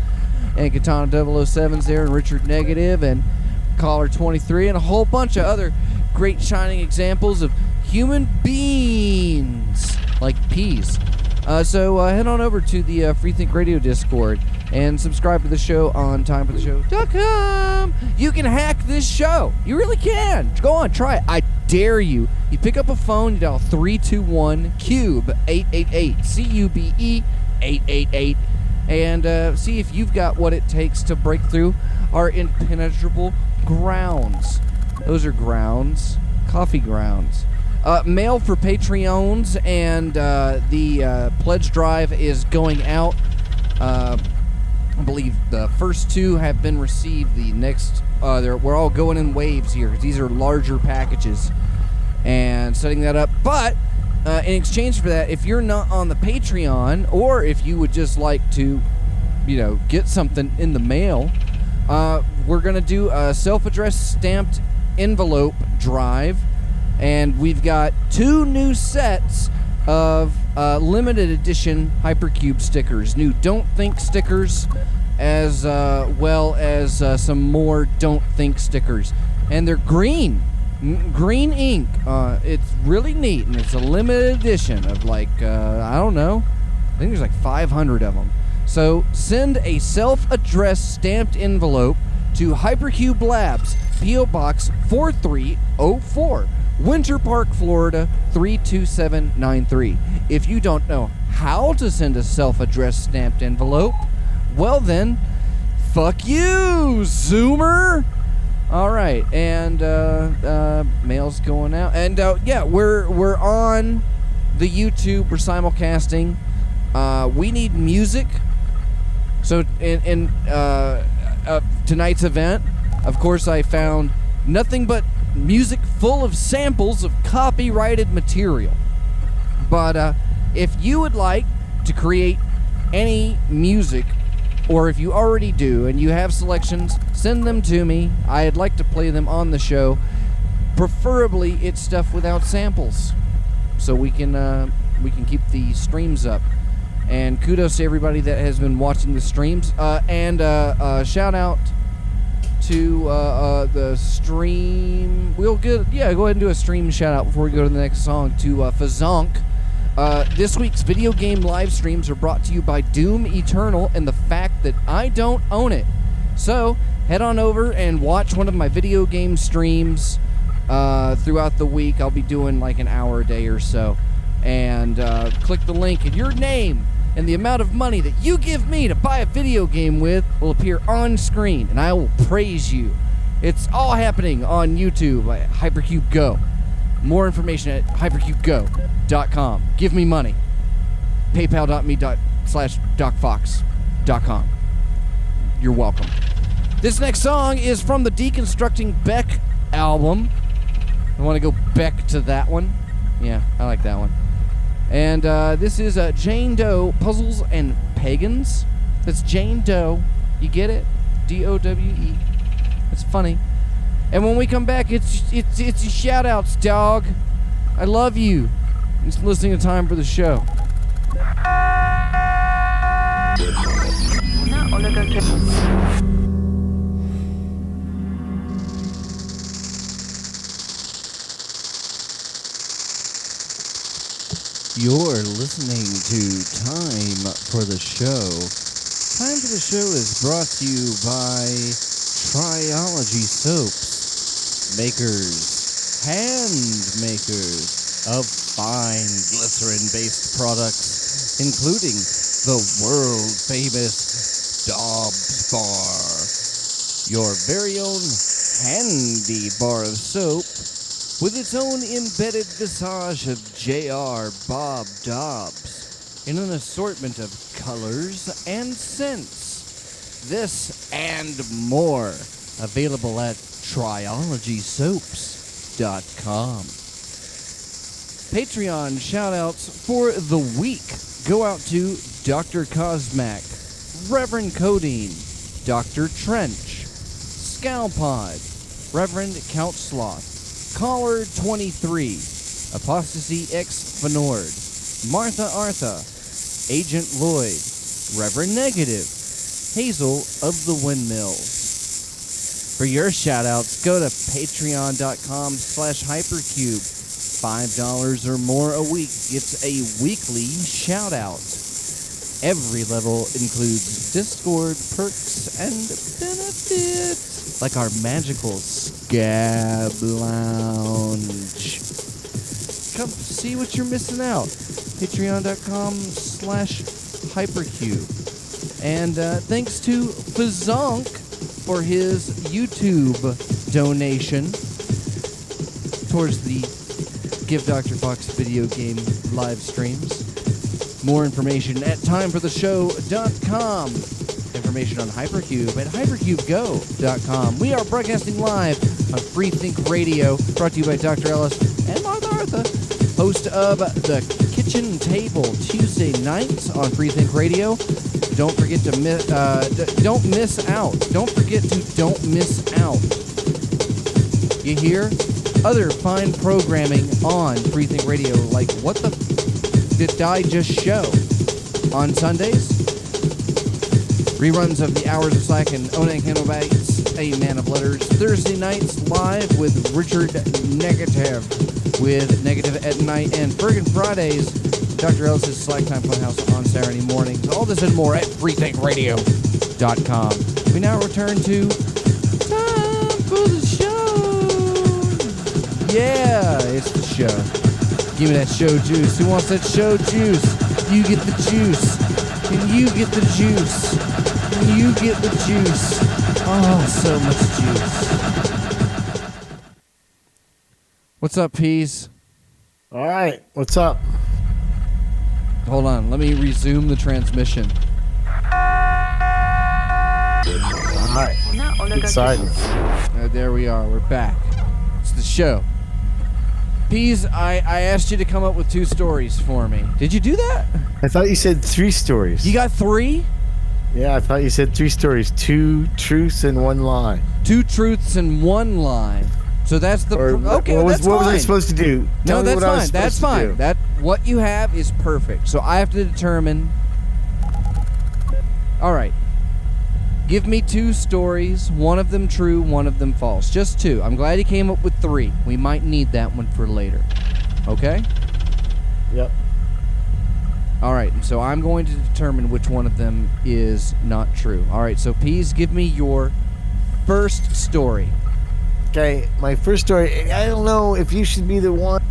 and Katana 007's there, and Richard Negative, and Caller 23, and a whole bunch of other great shining examples of human beings, like peas. So head on over to the Free Think Radio Discord and subscribe to the show on timefortheshow.com. You can hack this show. You really can. Go on, try it. I dare you. You pick up a phone, you dial 321-CUBE-888, CUBE 888, and see if you've got what it takes to break through our impenetrable grounds. Those are grounds, coffee grounds. Mail for Patreons, and the pledge drive is going out. I believe the first two have been received. The next, we're all going in waves here, because these are larger packages, and setting that up. But in exchange for that, if you're not on the Patreon, or if you would just like to, get something in the mail, we're going to do a self-addressed stamped envelope drive. And we've got 2 new sets of limited edition Hypercube stickers. New Don't Think stickers, as well as some more Don't Think stickers. And they're green. Green ink. It's really neat, and it's a limited edition of I don't know. I think there's 500 of them. So send a self-addressed stamped envelope to Hypercube Labs, P.O. Box 4304. Winter Park, Florida 32793. If you don't know how to send a self-addressed stamped envelope, well then, fuck you, Zoomer! Alright, and mail's going out. And we're on the YouTube, we're simulcasting. We need music. So in tonight's event, of course, I found nothing but music full of samples of copyrighted material. But if you would like to create any music, or if you already do and you have selections, send them to me. I'd like to play them on the show. Preferably it's stuff without samples, so we can keep the streams up. And kudos to everybody that has been watching the streams. And shout out to the stream. Go ahead and do a stream shout out before we go to the next song. To Fazonk. This week's video game live streams are brought to you by Doom Eternal and the fact that I don't own it. So head on over and watch one of my video game streams throughout the week. I'll be doing an hour a day or so. And click the link, and your name and the amount of money that you give me to buy a video game with will appear on screen, and I will praise you. It's all happening on YouTube at Hypercube Go. More information at hypercubego.com. Give me money. PayPal.me/DocFox.com. You're welcome. This next song is from the Deconstructing Beck album. I want to go back to that one. Yeah, I like that one. And this is Jane Doe, Puzzles and Pagans. That's Jane Doe. You get it? D-O-W-E. It's funny. And when we come back, it's shout-outs, dog. I love you. It's listening to Time for the Show. You're listening to Time for the Show. Time for the Show is brought to you by Triology Soaps, hand makers of fine glycerin-based products, including the world-famous Dobbs Bar. your very own handy bar of soap with its own embedded visage of J.R. Bob Dobbs in an assortment of colors and scents. This and more available at TriologySoaps.com. Patreon shoutouts for the week go out to Dr. Cosmac, Reverend Codeine, Dr. Trench, Scalpod, Reverend Count Sloth, Caller 23, Apostasy X Fenord, Martha Artha, Agent Lloyd, Reverend Negative, Hazel of the Windmills. For your shoutouts, go to patreon.com/hypercube. $5 or more a week gets a weekly shoutout. Every level includes Discord perks and benefits, like our magical Scab Lounge. Come see what you're missing out. Patreon.com/hypercube. And thanks to Fazonk for his YouTube donation towards the Give Dr. Fox video game live streams. More information at timefortheshow.com. Information on Hypercube at hypercubego.com. We are broadcasting live on Freethink Radio, brought to you by Dr. Ellis and Martha Artha, host of The Kitchen Table Tuesday nights on Freethink Radio. Don't forget to don't miss out. Don't forget to don't miss out. You hear? Other fine programming on Freethink Radio, like What the Did I Just Show? On Sundays, reruns of The Hours of Slack and Onan Candlebags, A Man of Letters. Thursday nights live with Richard Negative, with Negative at Night, and Friggin' Fridays, Dr. Ellis's Slack Time Funhouse on Saturday mornings. All this and more at freethinkradio.com. We now return to Time for the Show. Yeah, it's the show. Give me that show juice. Who wants that show juice? You get the juice. And you get the juice. And you get the juice. Oh, so much juice. What's up, Peas? All right, what's up? Hold on, let me resume the transmission. All right, exciting. There we are, we're back. It's the show. Peas, I asked you to come up with 2 stories for me. Did you do that? I thought you said 3 stories. You got 3? Yeah, I thought you said 3 stories. 2 truths and 1 lie. 2 truths and 1 lie. So that's the okay. What was that's fine. I supposed to do? No, that's fine. That's fine. That what you have is perfect. So I have to determine. All right. Give me 2 stories. 1 of them true, 1 of them false. Just 2. I'm glad you came up with 3. We might need that one for later. Okay? Yep. All right. So I'm going to determine which one of them is not true. All right. So Peas, give me your first story. Okay, my first story. I don't know if you should be the one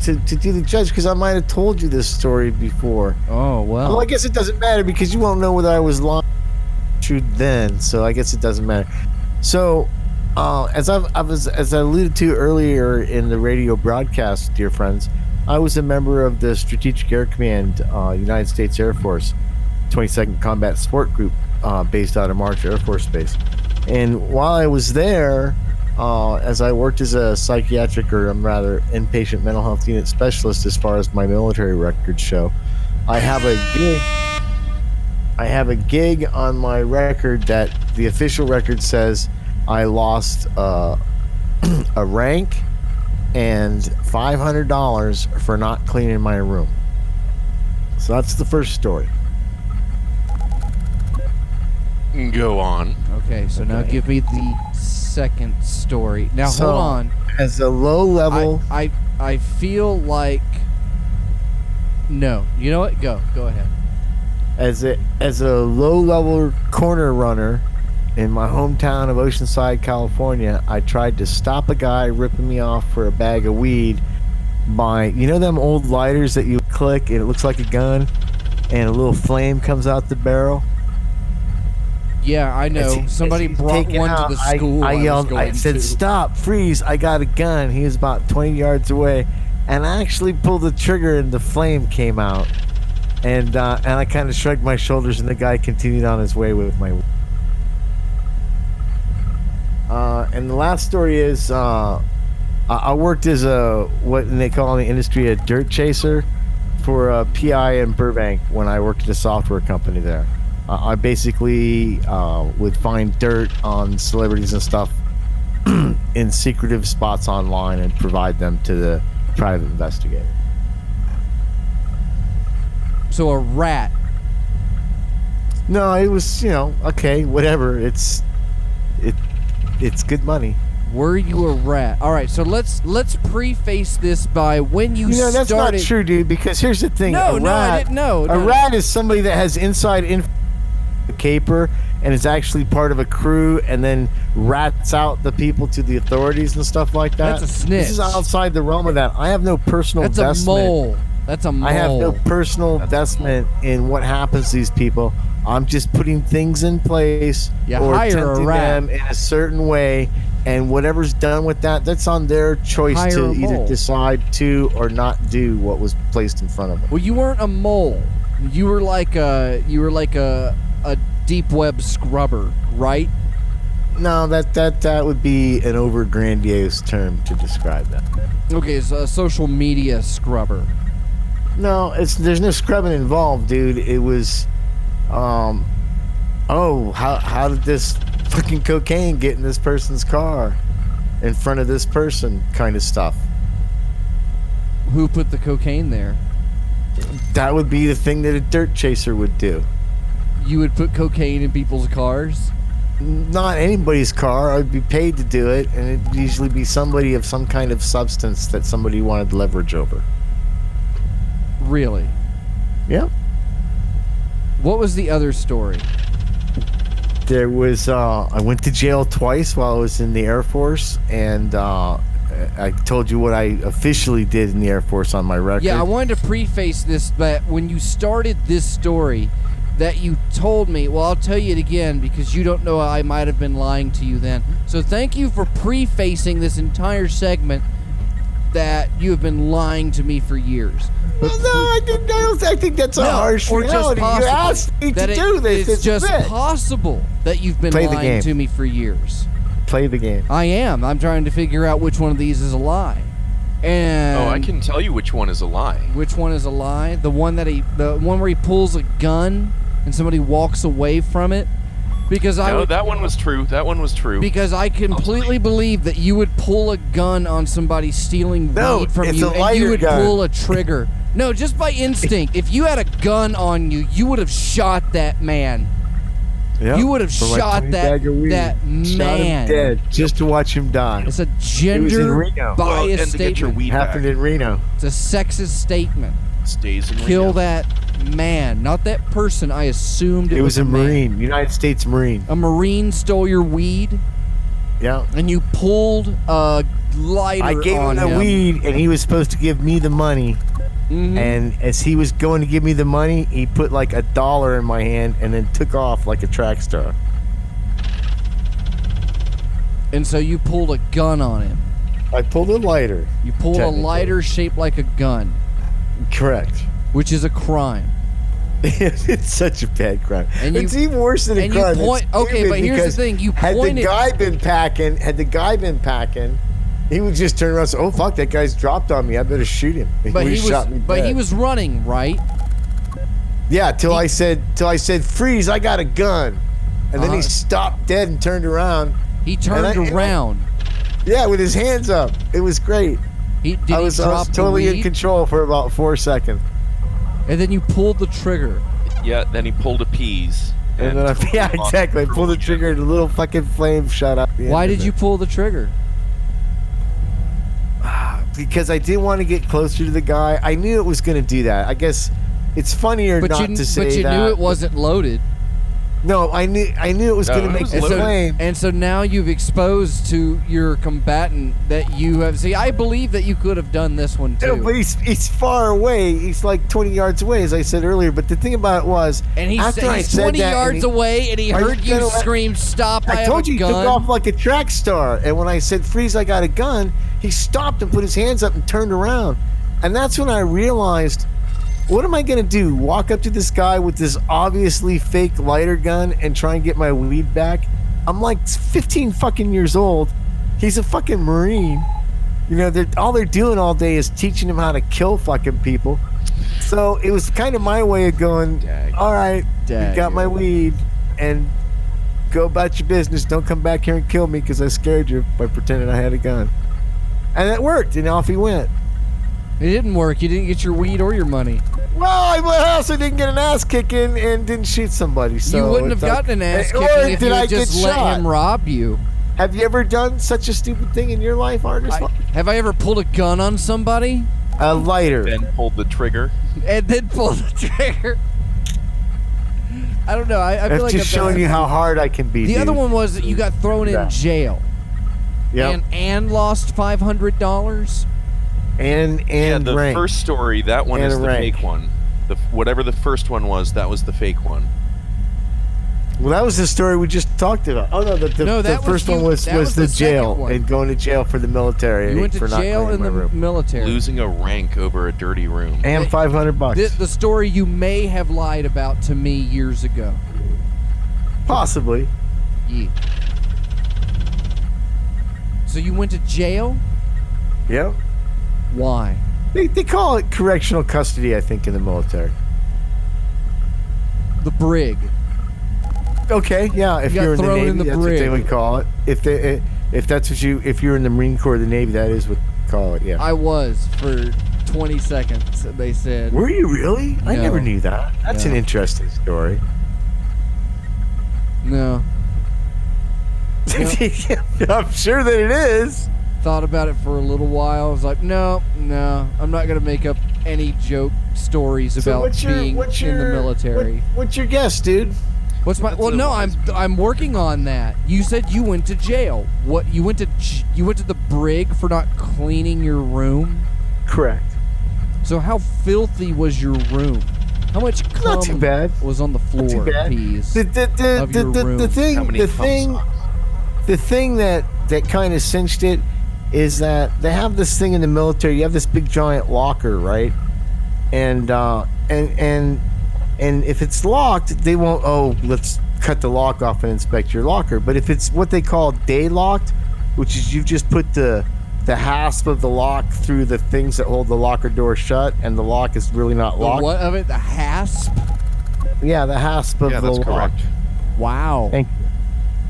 to do the judge, because I might have told you this story before. Oh, well. Well, I guess it doesn't matter, because you won't know whether I was lying or true then, so I guess it doesn't matter. So, as I alluded to earlier in the radio broadcast, dear friends, I was a member of the Strategic Air Command, United States Air Force, 22nd Combat Support Group, based out of March Air Force Base. And while I was there, as I worked as a psychiatric, or rather inpatient mental health unit specialist, as far as my military records show, I have a gig on my record that the official record says I lost a rank and $500 for not cleaning my room. So that's the first story. Go on. Okay, so now give me the second story. Now hold on. As a low level, I feel like no. You know what? Go ahead. As a low level corner runner in my hometown of Oceanside, California, I tried to stop a guy ripping me off for a bag of weed by, you know, them old lighters that you click and it looks like a gun and a little flame comes out the barrel. Yeah, I know. Somebody brought one to the school. I yelled. I said, "Stop! Freeze! I got a gun." He was about 20 yards away, and I actually pulled the trigger, and the flame came out. And I kind of shrugged my shoulders, and the guy continued on his way with my. And the last story is, I worked as what they call in the industry a dirt chaser for PI in Burbank when I worked at a software company there. I basically would find dirt on celebrities and stuff in secretive spots online and provide them to the private investigator. So a rat. No, it was, okay, whatever. It's good money. Were you a rat? All right, so let's preface this by when you started. That's not true, dude, because here's the thing. No, I didn't know. A rat is somebody that has inside info a caper and is actually part of a crew and then rats out the people to the authorities and stuff like that. That's a snitch. This is outside the realm of that. I have no personal investment. That's a mole. I have no personal investment in what happens to these people. I'm just putting things in place or tempting them in a certain way, and whatever's done with that, that's on their choice to either decide to or not do what was placed in front of them. Well, you weren't a mole. You were like a deep web scrubber, right? No, that would be an over grandiose term to describe that. Okay, it's a social media scrubber. No, there's no scrubbing involved, dude. It was, how did this fucking cocaine get in this person's car in front of this person kind of stuff. Who put the cocaine there? That would be the thing that a dirt chaser would do. You would put cocaine in people's cars? Not anybody's car. I'd be paid to do it, and it'd usually be somebody of some kind of substance that somebody wanted leverage over. Really? Yeah. What was the other story? There was, I went to jail twice while I was in the Air Force, and I told you what I officially did in the Air Force on my record. Yeah, I wanted to preface this, but when you started this story that you told me, well, I'll tell you it again because you don't know I might have been lying to you then. So thank you for prefacing this entire segment that you have been lying to me for years. Well, no, I think that's a harsh reality. You asked me to do this. It's just possible that you've been lying to me for years. Play the game. I am. I'm trying to figure out which one of these is a lie. And I can tell you which one is a lie. Which one is a lie? The one where he pulls a gun and somebody walks away from it? Because that one was true. That one was true. Because I completely believe that you would pull a gun on somebody stealing weed from you, and you would pull a trigger. No, just by instinct. If you had a gun on you, you would have shot that man. Yep, you would have shot that man. Shot him dead just to watch him die. It's a gender-biased statement. Happened in Reno. It's a sexist statement. Stays in Kill Reno. that man, not that person. I assumed it was a Marine, man. United States Marine. A Marine stole your weed. Yeah. And you pulled a lighter on him. I gave him the weed, and he was supposed to give me the money. Mm-hmm. And as he was going to give me the money, he put like $1 in my hand and then took off like a track star. And so you pulled a gun on him. I pulled a lighter. You pulled a lighter shaped like a gun. Correct. Which is a crime. It's such a bad crime. And it's even worse than a crime. Okay, but here's the thing. Had the guy been packing, he would just turn around and say, "Oh fuck, that guy's dropped on me. I better shoot him." But he was running, right? Yeah, till I said, "Freeze! I got a gun," and then he stopped dead and turned around. He turned around. Yeah, with his hands up. It was great. I was totally in control for about 4 seconds. And then you pulled the trigger. Yeah, then he pulled a peas. And then exactly. I pulled the trigger and a little fucking flame shot up. Why did you pull the trigger? Because I didn't want to get closer to the guy. I knew it was going to do that. I guess it's funnier not to say that. But you knew it wasn't loaded. No, I knew it was going to make the flame. And so now you've exposed to your combatant that you have. See, I believe that you could have done this one too. No, but he's far away. He's like 20 yards away, as I said earlier. But the thing about it was, and he's 20 yards away, and he heard you scream, "Stop! I told you have a gun." He took off like a track star. And when I said, "Freeze! I got a gun," he stopped and put his hands up and turned around. And that's when I realized, what am I going to do? Walk up to this guy with this obviously fake lighter gun and try and get my weed back? I'm like 15 fucking years old. He's a fucking Marine. You know, all they're doing all day is teaching him how to kill fucking people. So it was kind of my way of going, all right, you got my weed, and go about your business. Don't come back here and kill me because I scared you by pretending I had a gun. And it worked, and off he went. It didn't work. You didn't get your weed or your money. Well, I also didn't get an ass kicking and didn't shoot somebody. So you wouldn't have gotten an ass kicking if you just let him rob you. Have you ever done such a stupid thing in your life, Artist? Have I ever pulled a gun on somebody? A lighter. Then pulled the trigger. And then pulled the trigger. I don't know. I feel like just showing you how hard I can be. The other one was that you got thrown in jail. Yeah. And lost $500. And the rank. First story, that one is the fake one. Whatever the first one was, that was the fake one. Well, that was the story we just talked about. Oh no, the first one was the jail and going to jail for the military. You went to jail in the military, losing a rank over a dirty room, and $500. The story you may have lied about to me years ago. Possibly. Yeah. So you went to jail? Yep. Why? They call it correctional custody, I think, in the military. The brig. Okay, yeah. If you're in the Navy, that's what they would call it. If you're in the Marine Corps or the Navy, that is what they call it. Yeah. I was for 20 seconds. They said. Were you really? No. I never knew that. That's an interesting story. No. I'm sure that it is. Thought about it for a little while. I was like, no, I'm not gonna make up any joke stories about being in the military. What's your guess, dude? I'm working on that. You said you went to jail. What? You went to the brig for not cleaning your room? Correct. So how filthy was your room? How much cum not too bad. was on the floor? Not too bad. Peas of your room? The thing that kind of cinched it is that they have this thing in the military. You have this big giant locker, right? And if it's locked, they won't. Oh, let's cut the lock off and inspect your locker. But if it's what they call day locked, which is you've just put the hasp of the lock through the things that hold the locker door shut, and the lock is really not locked. The what of it? The hasp? Yeah, the hasp of the lock. Yeah, that's correct. Wow. Thank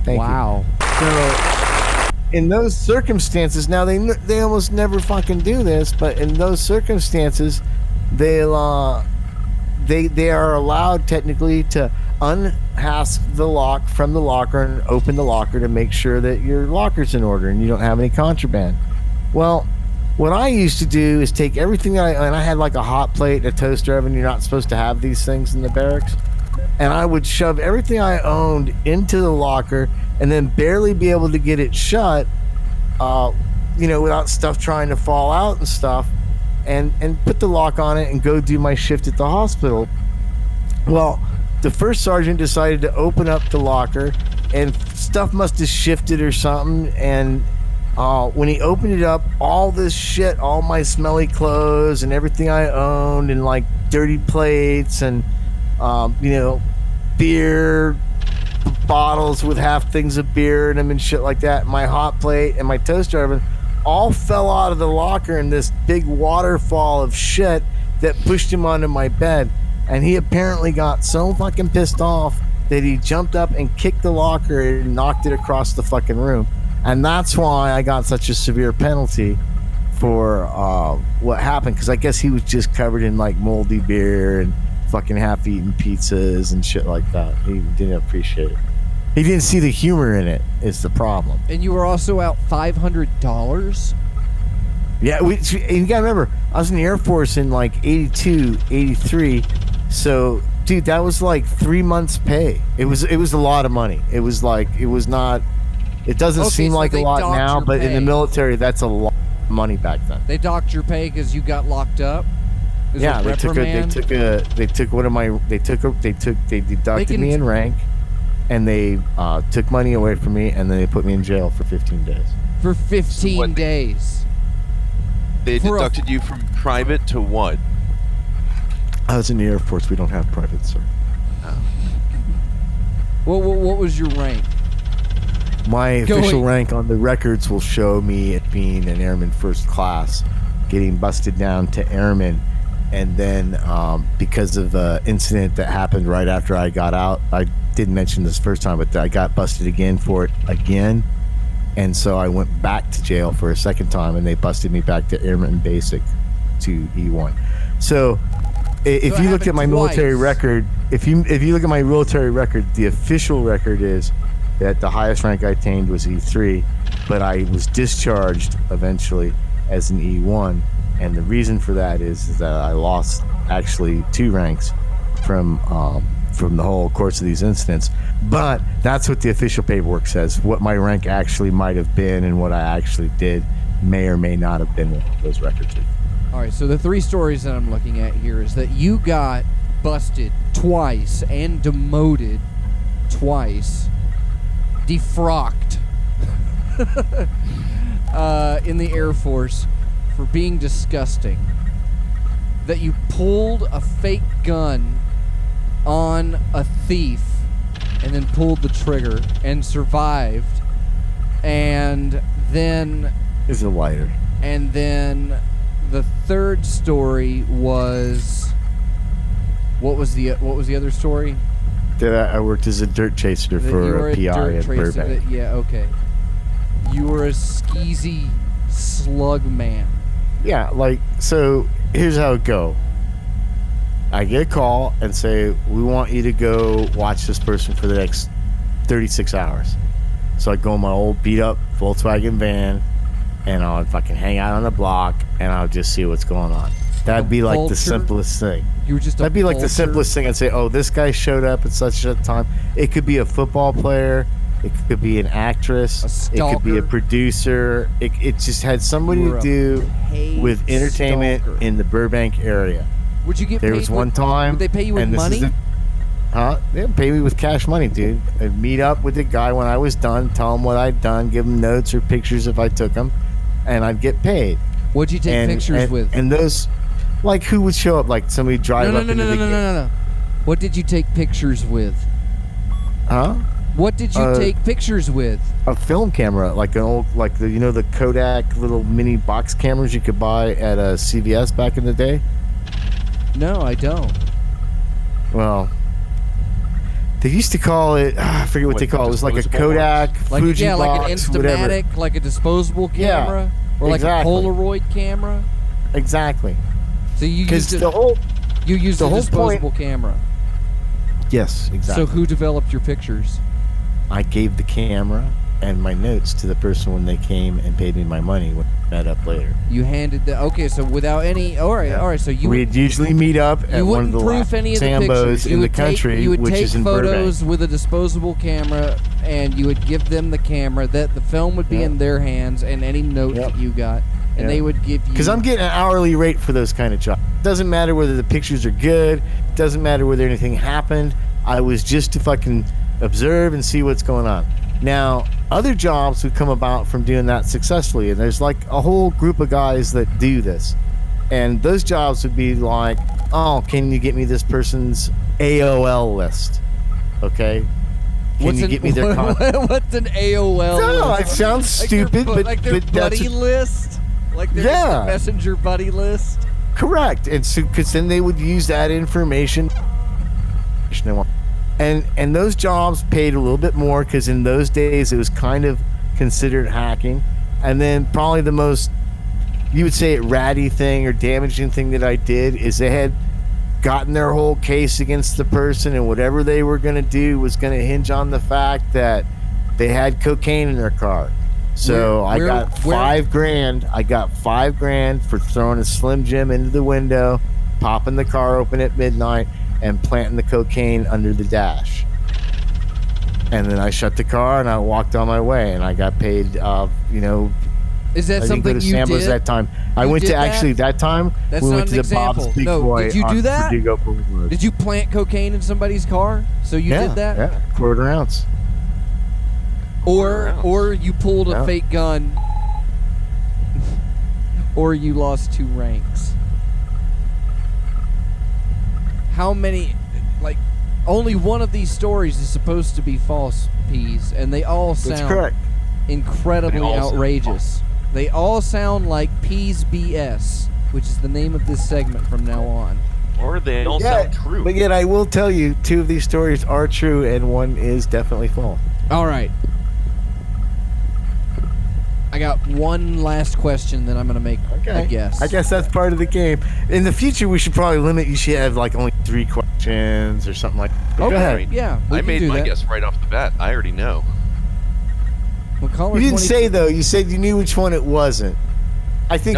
you. Wow. So, in those circumstances, now they almost never fucking do this, but in those circumstances, they are allowed technically to unhasp the lock from the locker and open the locker to make sure that your locker's in order and you don't have any contraband. Well, what I used to do is take everything and I had like a hot plate, a toaster oven. You're not supposed to have these things in the barracks. And I would shove everything I owned into the locker and then barely be able to get it shut, without stuff trying to fall out and stuff, and put the lock on it and go do my shift at the hospital. Well, the first sergeant decided to open up the locker, and stuff must have shifted or something, and when he opened it up, all this shit, all my smelly clothes and everything I owned, and like dirty plates and beer bottles with half things of beer in them and shit like that, my hot plate and my toaster oven all fell out of the locker in this big waterfall of shit that pushed him onto my bed. And he apparently got so fucking pissed off that he jumped up and kicked the locker and knocked it across the fucking room. And that's why I got such a severe penalty for what happened, because I guess he was just covered in like moldy beer and fucking half-eaten pizzas and shit like that. He didn't appreciate it. He didn't see the humor in it, is the problem. And you were also out $500? Yeah, and you gotta remember, I was in the Air Force in like 82, 83, so Dude, that was like 3 months' pay. It was a lot of money. It was not. It doesn't seem like a lot now, but in the military, that's a lot of money back then. They docked your pay because you got locked up. Yeah, they deducted me in rank, and they took money away from me, and then they put me in jail for 15 days. For 15 days. They deducted you from private to what? I was in the Air Force. We don't have private, sir. What was your rank? My official rank on the records will show me it being an airman first class, getting busted down to airman, and then because of an incident that happened right after I got out, I didn't mention this first time, but I got busted again for it again, and so I went back to jail for a second time, and they busted me back to airman basic to E1. So if you look at my military record, if you look at my military record, the official record is that the highest rank I attained was E3, but I was discharged eventually as an E1, and the reason for that is that I lost actually 2 ranks from the whole course of these incidents. But that's what the official paperwork says. What my rank actually might have been and what I actually did may or may not have been what those records are. All right, so the 3 stories that I'm looking at here is that you got busted twice and demoted twice, defrocked in the Air Force for being disgusting, that you pulled a fake gun on a thief and then pulled the trigger and survived, and then is a lighter. And then the 3rd story was what was the other story? That I worked as a dirt chaser for a PI at Burbank. Yeah, okay. You were a skeezy slug man. Yeah, so here's how it go. I get a call and say, we want you to go watch this person for the next 36 hours. So I go in my old beat up Volkswagen van, and I'll fucking hang out on the block, and I'll just see what's going on. That'd be like the simplest thing. You were just That'd be like the simplest thing. I'd say, oh, this guy showed up at such a time. It could be a football player. It could be an actress. It could be a producer. It just had somebody to do with entertainment in the Burbank area. Would you get paid? There was one time. Would they pay you with money? They'd pay me with cash money, dude. I'd meet up with the guy when I was done, tell him what I'd done, give him notes or pictures if I took them, and I'd get paid. What'd you take pictures with? And those, like, who would show up? Like somebody drive up into the No. What did you take pictures with? Huh? What did you take pictures with? A film camera, like an old, like the Kodak little mini box cameras you could buy at a CVS back in the day. No, I don't. Well, they used to call it. I forget what they call it. It was like a Kodak, Fuji box, like an Instamatic, whatever. like a disposable camera, or like a Polaroid camera. Exactly. So you used a disposable camera. Yes, exactly. So who developed your pictures? I gave the camera and my notes to the person when they came and paid me my money when we met up later. You handed so without any. All right. So we'd usually meet up at one of the proof any of the Sambos in the country, you would which take is in photos Burbank. with a disposable camera, and you would give them the camera. That the film would be in their hands, and any note that you got, and they would give you. Because I'm getting an hourly rate for those kind of jobs. Doesn't matter whether the pictures are good. Doesn't matter whether anything happened. I was just to fucking observe and see what's going on. Now, other jobs would come about from doing that successfully, and there's like a whole group of guys that do this. And those jobs would be like, oh, can you get me this person's AOL list? Okay? Can you get me their contact? What's an AOL No, list? it sounds stupid, like their but buddy list? Like their messenger buddy list? Correct. And so, because then they would use that information. And those jobs paid a little bit more because in those days it was kind of considered hacking. And then probably the most, you would say, ratty thing or damaging thing that I did is they had gotten their whole case against the person, and whatever they were going to do was going to hinge on the fact that they had cocaine in their car. So I got $5,000. I got $5,000 for throwing a Slim Jim into the window, popping the car open at midnight, and planting the cocaine under the dash. And then I shut the car and I walked on my way, and I got paid. Is that I something didn't go to you Sambo's did? that time. I went did to that? actually that time. That's we not went to an the Bob's example. Big No, Boy. did you on do that? Verdugo Boulevard. Did you plant cocaine in somebody's car? So you did that? Yeah, quarter ounce. Or you pulled a fake gun, or you lost 2 ranks. How many? Like, only one of these stories is supposed to be false, Peas, and they all That's sound correct. incredibly outrageous. They all sound like Peas BS, which is the name of this segment from now on. Or they all sound true. But yet I will tell you, 2 of these stories are true and 1 is definitely false. All right. I got one last question, then I'm going to make a guess. I guess that's part of the game. In the future, we should probably limit. You should have like only 3 questions or something like that. Okay. Go ahead. Yeah. I made my guess right off the bat. I already know. Well, You didn't say though. You said you knew which one it wasn't. I think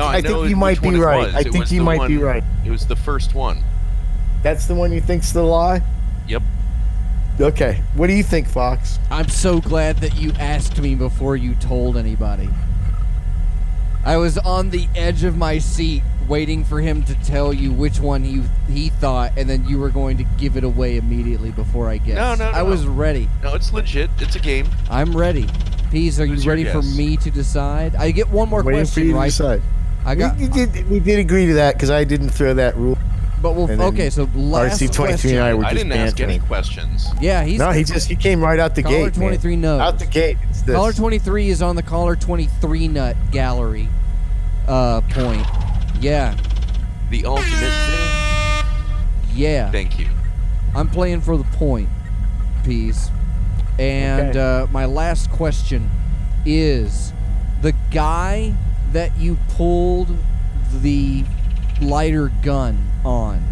you might be right. I think you might be right. It was the first one. That's the one you think's the lie? Yep. Okay. What do you think, Fox? I'm so glad that you asked me before you told anybody. I was on the edge of my seat waiting for him to tell you which one he thought, and then you were going to give it away immediately before I guessed. No. I was ready. No, it's legit. It's a game. I'm ready. Peas, are Who's you ready your for guess? me to decide? I get one more Waiting for question, you to right? decide. We did agree to that because I didn't throw that rule. But okay, so last RC23 question. and I were I just didn't ask any bantering. questions. Yeah, he came right out the Caller gate. 23 man. knows. Out the gate. It's this. Caller 23 is on the Caller 23 nut gallery point. Yeah. The ultimate thing. Yeah. Thank you. I'm playing for the point, Peas. And my last question is, the guy that you pulled the lighter gun on,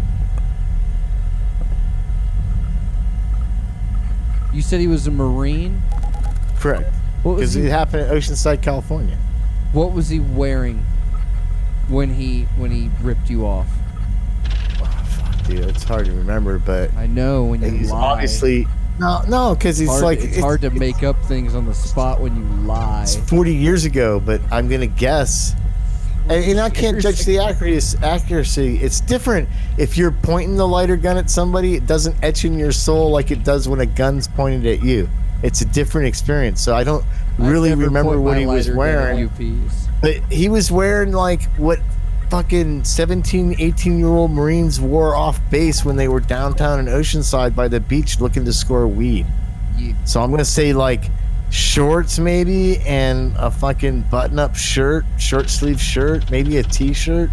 you said he was a Marine? Correct. Because it happened in Oceanside, California. What was he wearing when he ripped you off? Oh, fuck, dude, it's hard to remember, but I know when you he's lie. obviously no, because he's it's hard to make up things on the spot when you lie. It's 40 years ago, but I'm gonna guess. And I can't judge the accuracy. It's different if you're pointing the lighter gun at somebody. It doesn't etch in your soul like it does when a gun's pointed at you. It's a different experience. So I don't really remember what he was wearing. But he was wearing like what fucking 17, 18-year-old Marines wore off base when they were downtown in Oceanside by the beach looking to score weed. Yeah. So I'm going to say like shorts maybe and a fucking button-up shirt, short-sleeve shirt, maybe a t-shirt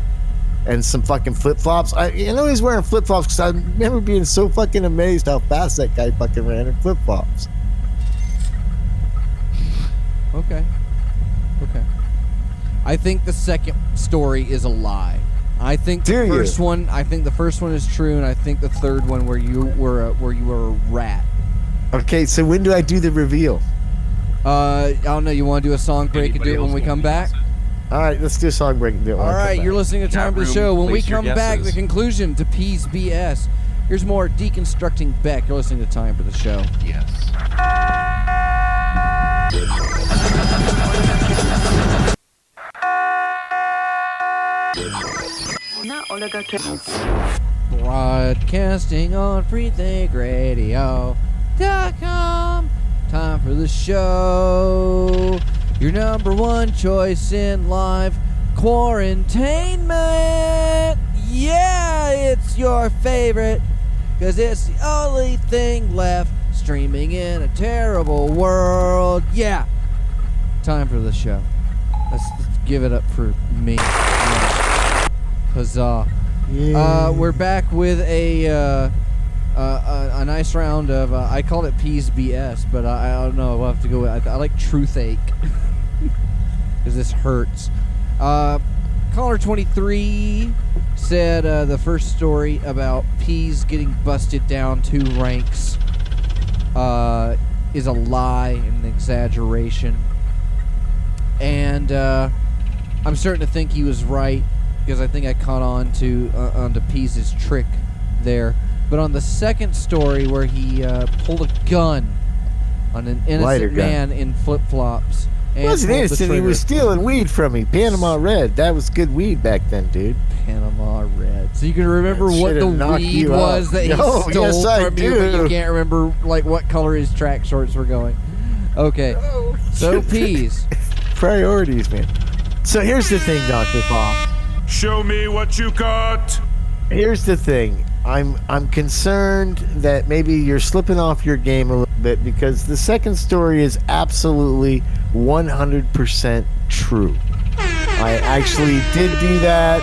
and some fucking flip-flops. I know he's wearing flip-flops because I remember being so fucking amazed how fast that guy fucking ran in flip-flops. Okay. I think the second story is a lie. I think the first one is true, and I think the third one where you were a rat. Okay, so when do I do the reveal? I don't know. You want to do a song break and do it when we come back? All right, let's do a song break and do it. All right, you're listening to Time for the Show. When we come back, the guesses. conclusion to P's BS. Here's more Deconstructing Beck. You're listening to Time for the Show. Yes. Broadcasting on freethinkradio.com. Time for the show. Your number one choice in live quarantainment. Yeah, it's your favorite, because it's the only thing left streaming in a terrible world. Yeah. Time for the show. Let's give it up for me. Huzzah. Yeah. We're back with a nice round of, I called it P's BS, but I don't know, we'll have to go with, I like Truthache, because this hurts. Caller 23 said the first story about P's getting busted down 2 ranks is a lie and an exaggeration. And I'm starting to think he was right, because I think I caught on to onto Pease's trick there. But on the second story where he pulled a gun on an innocent man in flip-flops. He wasn't innocent. He was stealing weed from me. Panama Red. That was good weed back then, dude. Panama Red. So you can remember what the weed was that he stole from you, but you can't remember like what color his track shorts were going. Okay. So Peas. Priorities, man. So here's the thing, Dr. Faux. Show me what you got. Here's the thing. I'm concerned that maybe you're slipping off your game a little bit because the second story is absolutely 100% true. I actually did do that.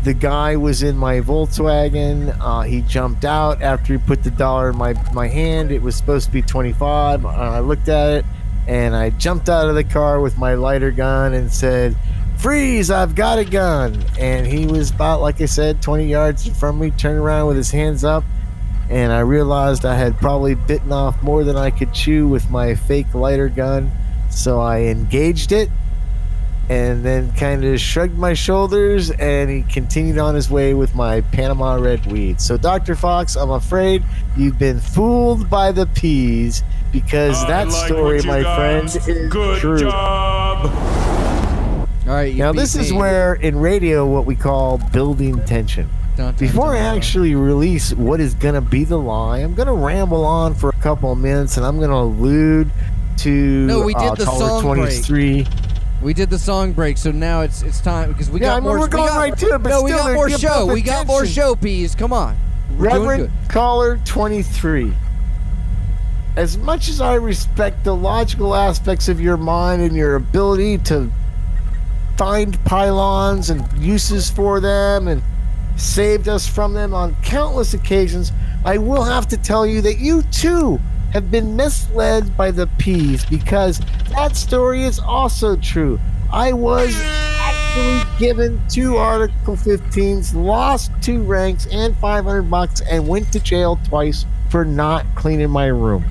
The guy was in my Volkswagen. He jumped out after he put the dollar in my hand. It was supposed to be 25. I looked at it and I jumped out of the car with my lighter gun and said, "Freeze, I've got a gun." And he was about, like I said, 20 yards from me, turned around with his hands up, and I realized I had probably bitten off more than I could chew with my fake lighter gun. So I engaged it and then kind of shrugged my shoulders, and he continued on his way with my Panama Red weed. So Dr. Faux, I'm afraid you've been fooled by the peas because that story, my friend, is Good true. job. All right. Now this is where in radio what we call building tension. Before I actually release what is going to be the lie, I'm going to ramble on for a couple of minutes, and I'm going to allude to No, we did the song 23. break. We did the song break, so now it's time because we got more. We're going right to it, but no, we still, got more show. We got more show, Peas. Come on, Reverend Caller 23. As much as I respect the logical aspects of your mind and your ability to find pylons and uses for them and saved us from them on countless occasions, I will have to tell you that you too have been misled by the peas because that story is also true. I was actually given 2 Article 15s, lost 2 ranks and $500 and went to jail twice for not cleaning my room.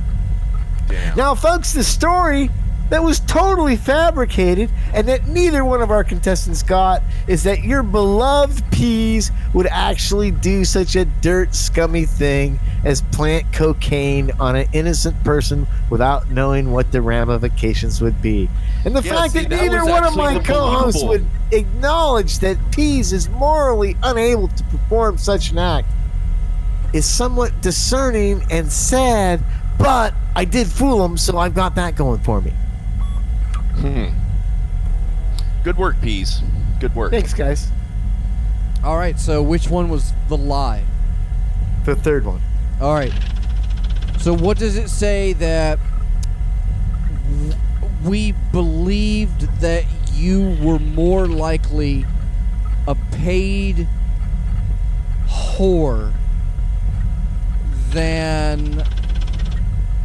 Damn. Now, folks, the story that was totally fabricated and that neither one of our contestants got is that your beloved peas would actually do such a dirt scummy thing as plant cocaine on an innocent person without knowing what the ramifications would be. And the fact that neither one of my co-hosts would acknowledge that Peas is morally unable to perform such an act is somewhat discerning and sad, but I did fool him, so I've got that going for me. Good work, Peas. Good work. Thanks, guys. All right, so which one was the lie? The third one. All right. So what does it say that we believed that you were more likely a paid whore than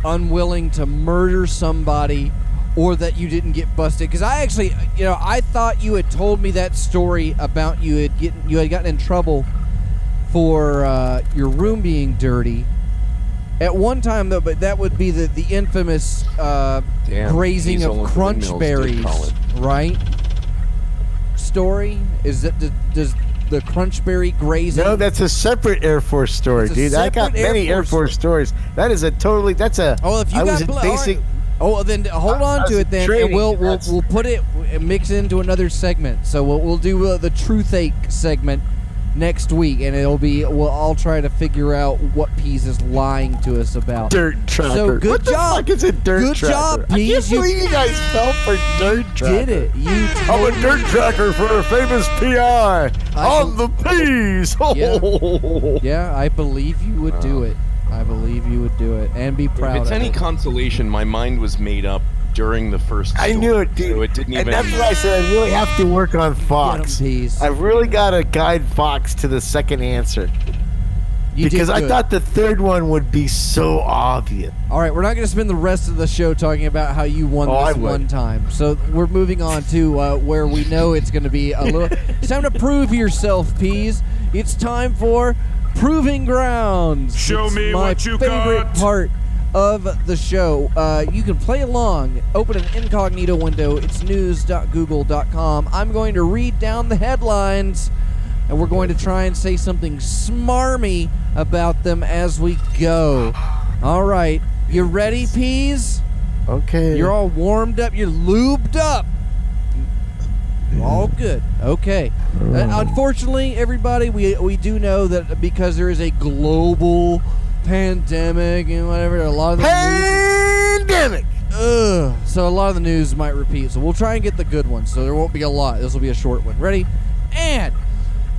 unwilling to murder somebody, or that you didn't get busted? Because I actually, I thought you had told me that story about you had gotten in trouble for your room being dirty at one time, though. But that would be the infamous grazing of crunch berries, right? Story is that does the crunchberry grazing? No, that's a separate Air Force story, dude. I got many Air Force stories. That is if you got basic. Oh, then hold on to it then, and we'll put it mix into another segment. So we'll do the Truthache segment next week, and I'll try to figure out what Peas is lying to us about. Dirt tracker. So good job. What the fuck is a dirt tracker? Good job, Peas. I can't believe you guys fell for dirt tracker. Did it? I'm a dirt tracker for a famous PI on the Peas. Yeah, I believe you would do it. I believe you would do it and be proud. If it's any consolation, my mind was made up during the first story. I knew it, dude. So it didn't even. And that's why I said I really have to work on Fox. I've really got to guide Fox to the second answer. Because I thought the third one would be so obvious. All right, we're not going to spend the rest of the show talking about how you won this one time. So we're moving on to where we know it's going to be a little. It's time to prove yourself, Peas. It's time for Proving Grounds. Show me what you got. My favorite part of the show. You can play along. Open an incognito window. It's news.google.com. I'm going to read down the headlines and we're going to try and say something smarmy about them as we go. All right, you ready, Peas? Okay. You're all warmed up. You're lubed up. All good. Okay. Unfortunately, everybody, we do know that because there is a global pandemic and whatever, a lot of the pandemic. So a lot of the news might repeat. So we'll try and get the good ones. So there won't be a lot. This will be a short one. Ready? And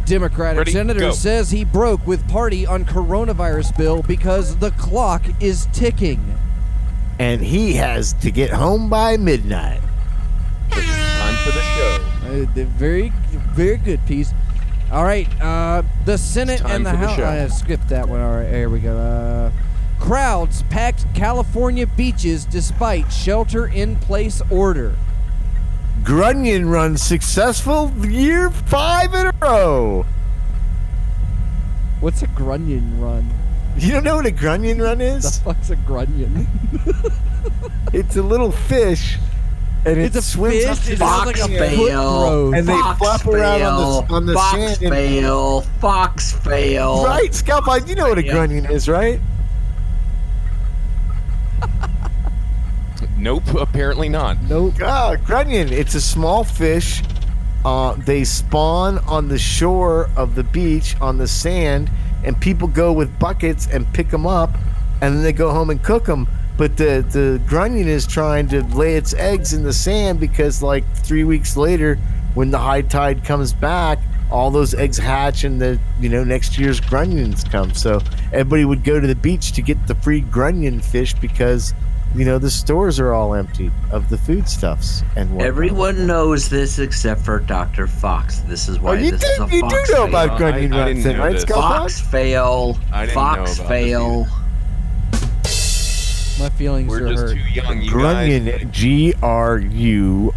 Democratic senator says he broke with party on coronavirus bill because the clock is ticking. And he has to get home by midnight. Time for the show. Very, very good piece. All right, the Senate and the House. I skipped that one. All right, here we go. Crowds packed California beaches despite shelter-in-place order. Grunion run successful year 5 in a row. What's a grunion run? You don't know what a grunion run is? The fuck's a grunion? It's a little fish. And it's a swims fish. It Fox like a fail. and they flap around on the Fox sand. Fail. Fox fail. Right, Scalpod, you know what a grunion is, right? Nope, apparently not. Nope. Grunion. It's a small fish. They spawn on the shore of the beach on the sand, and people go with buckets and pick them up, and then they go home and cook them. But the grunion is trying to lay its eggs in the sand because, like, 3 weeks later, when the high tide comes back, all those eggs hatch and the next year's grunions come. So everybody would go to the beach to get the free grunion fish because the stores are all empty of the foodstuffs and whatnot. Everyone knows this except for Dr. Fox. This is why this is a Fox You do know fail. about grunion runs, right, Scalpod? Fox fail. Fox fail. My feelings We're are just hurt. too young, you Grunion, Gruion.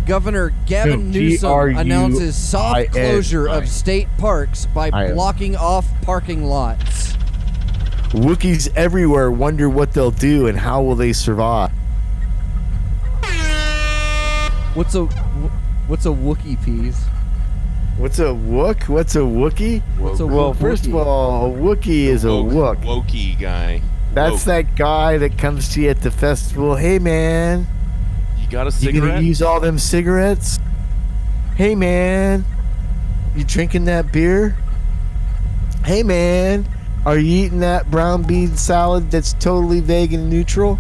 Governor Gavin Newsom announces soft closure of state parks by blocking off parking lots. Wookiees everywhere wonder what they'll do and how will they survive. What's a Wookie, Peas? What's a Wook? What's a Wookie? Well, first of all, a Wookie is a Wook. Wokey guy. That's that guy that comes to you at the festival. Hey, man. You got a You cigarette? gonna use all them cigarettes? Hey, man. You drinking that beer? Hey, man. Are you eating that brown bean salad that's totally vegan neutral?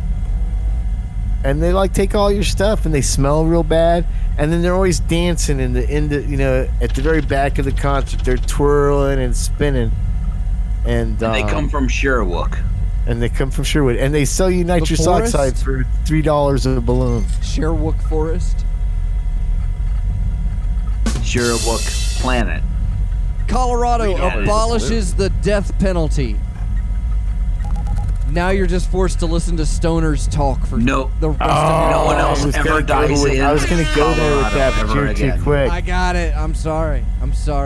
And they take all your stuff and they smell real bad. And then they're always dancing at the very back of the concert. They're twirling and spinning. And they come from Sherwood. And they come from Sherwood. And they sell you nitrous oxide for $3 a balloon. Sherwood Forest. Sherwood Planet. Colorado abolishes the death penalty. Now you're just forced to listen to stoners talk for the rest of no one else ever dies in I was going to go there with that, but you're too quick. I got it. I'm sorry.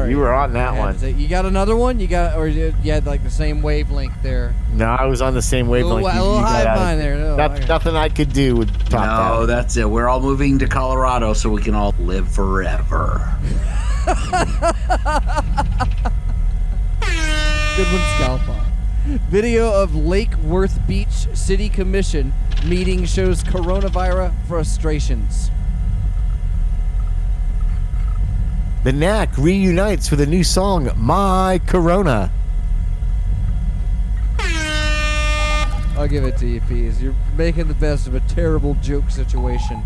You were on that one. You got another one? You had like the same wavelength there. No, I was on the same wavelength. A little high mine there. No, nothing I could do would top that. No, that's it. We're all moving to Colorado so we can all live forever. Good one, Scalpod. Video of Lake Worth Beach City Commission meeting shows coronavirus frustrations. The Knack reunites with a new song, My Corona. I'll give it to you, Peas. You're making the best of a terrible joke situation.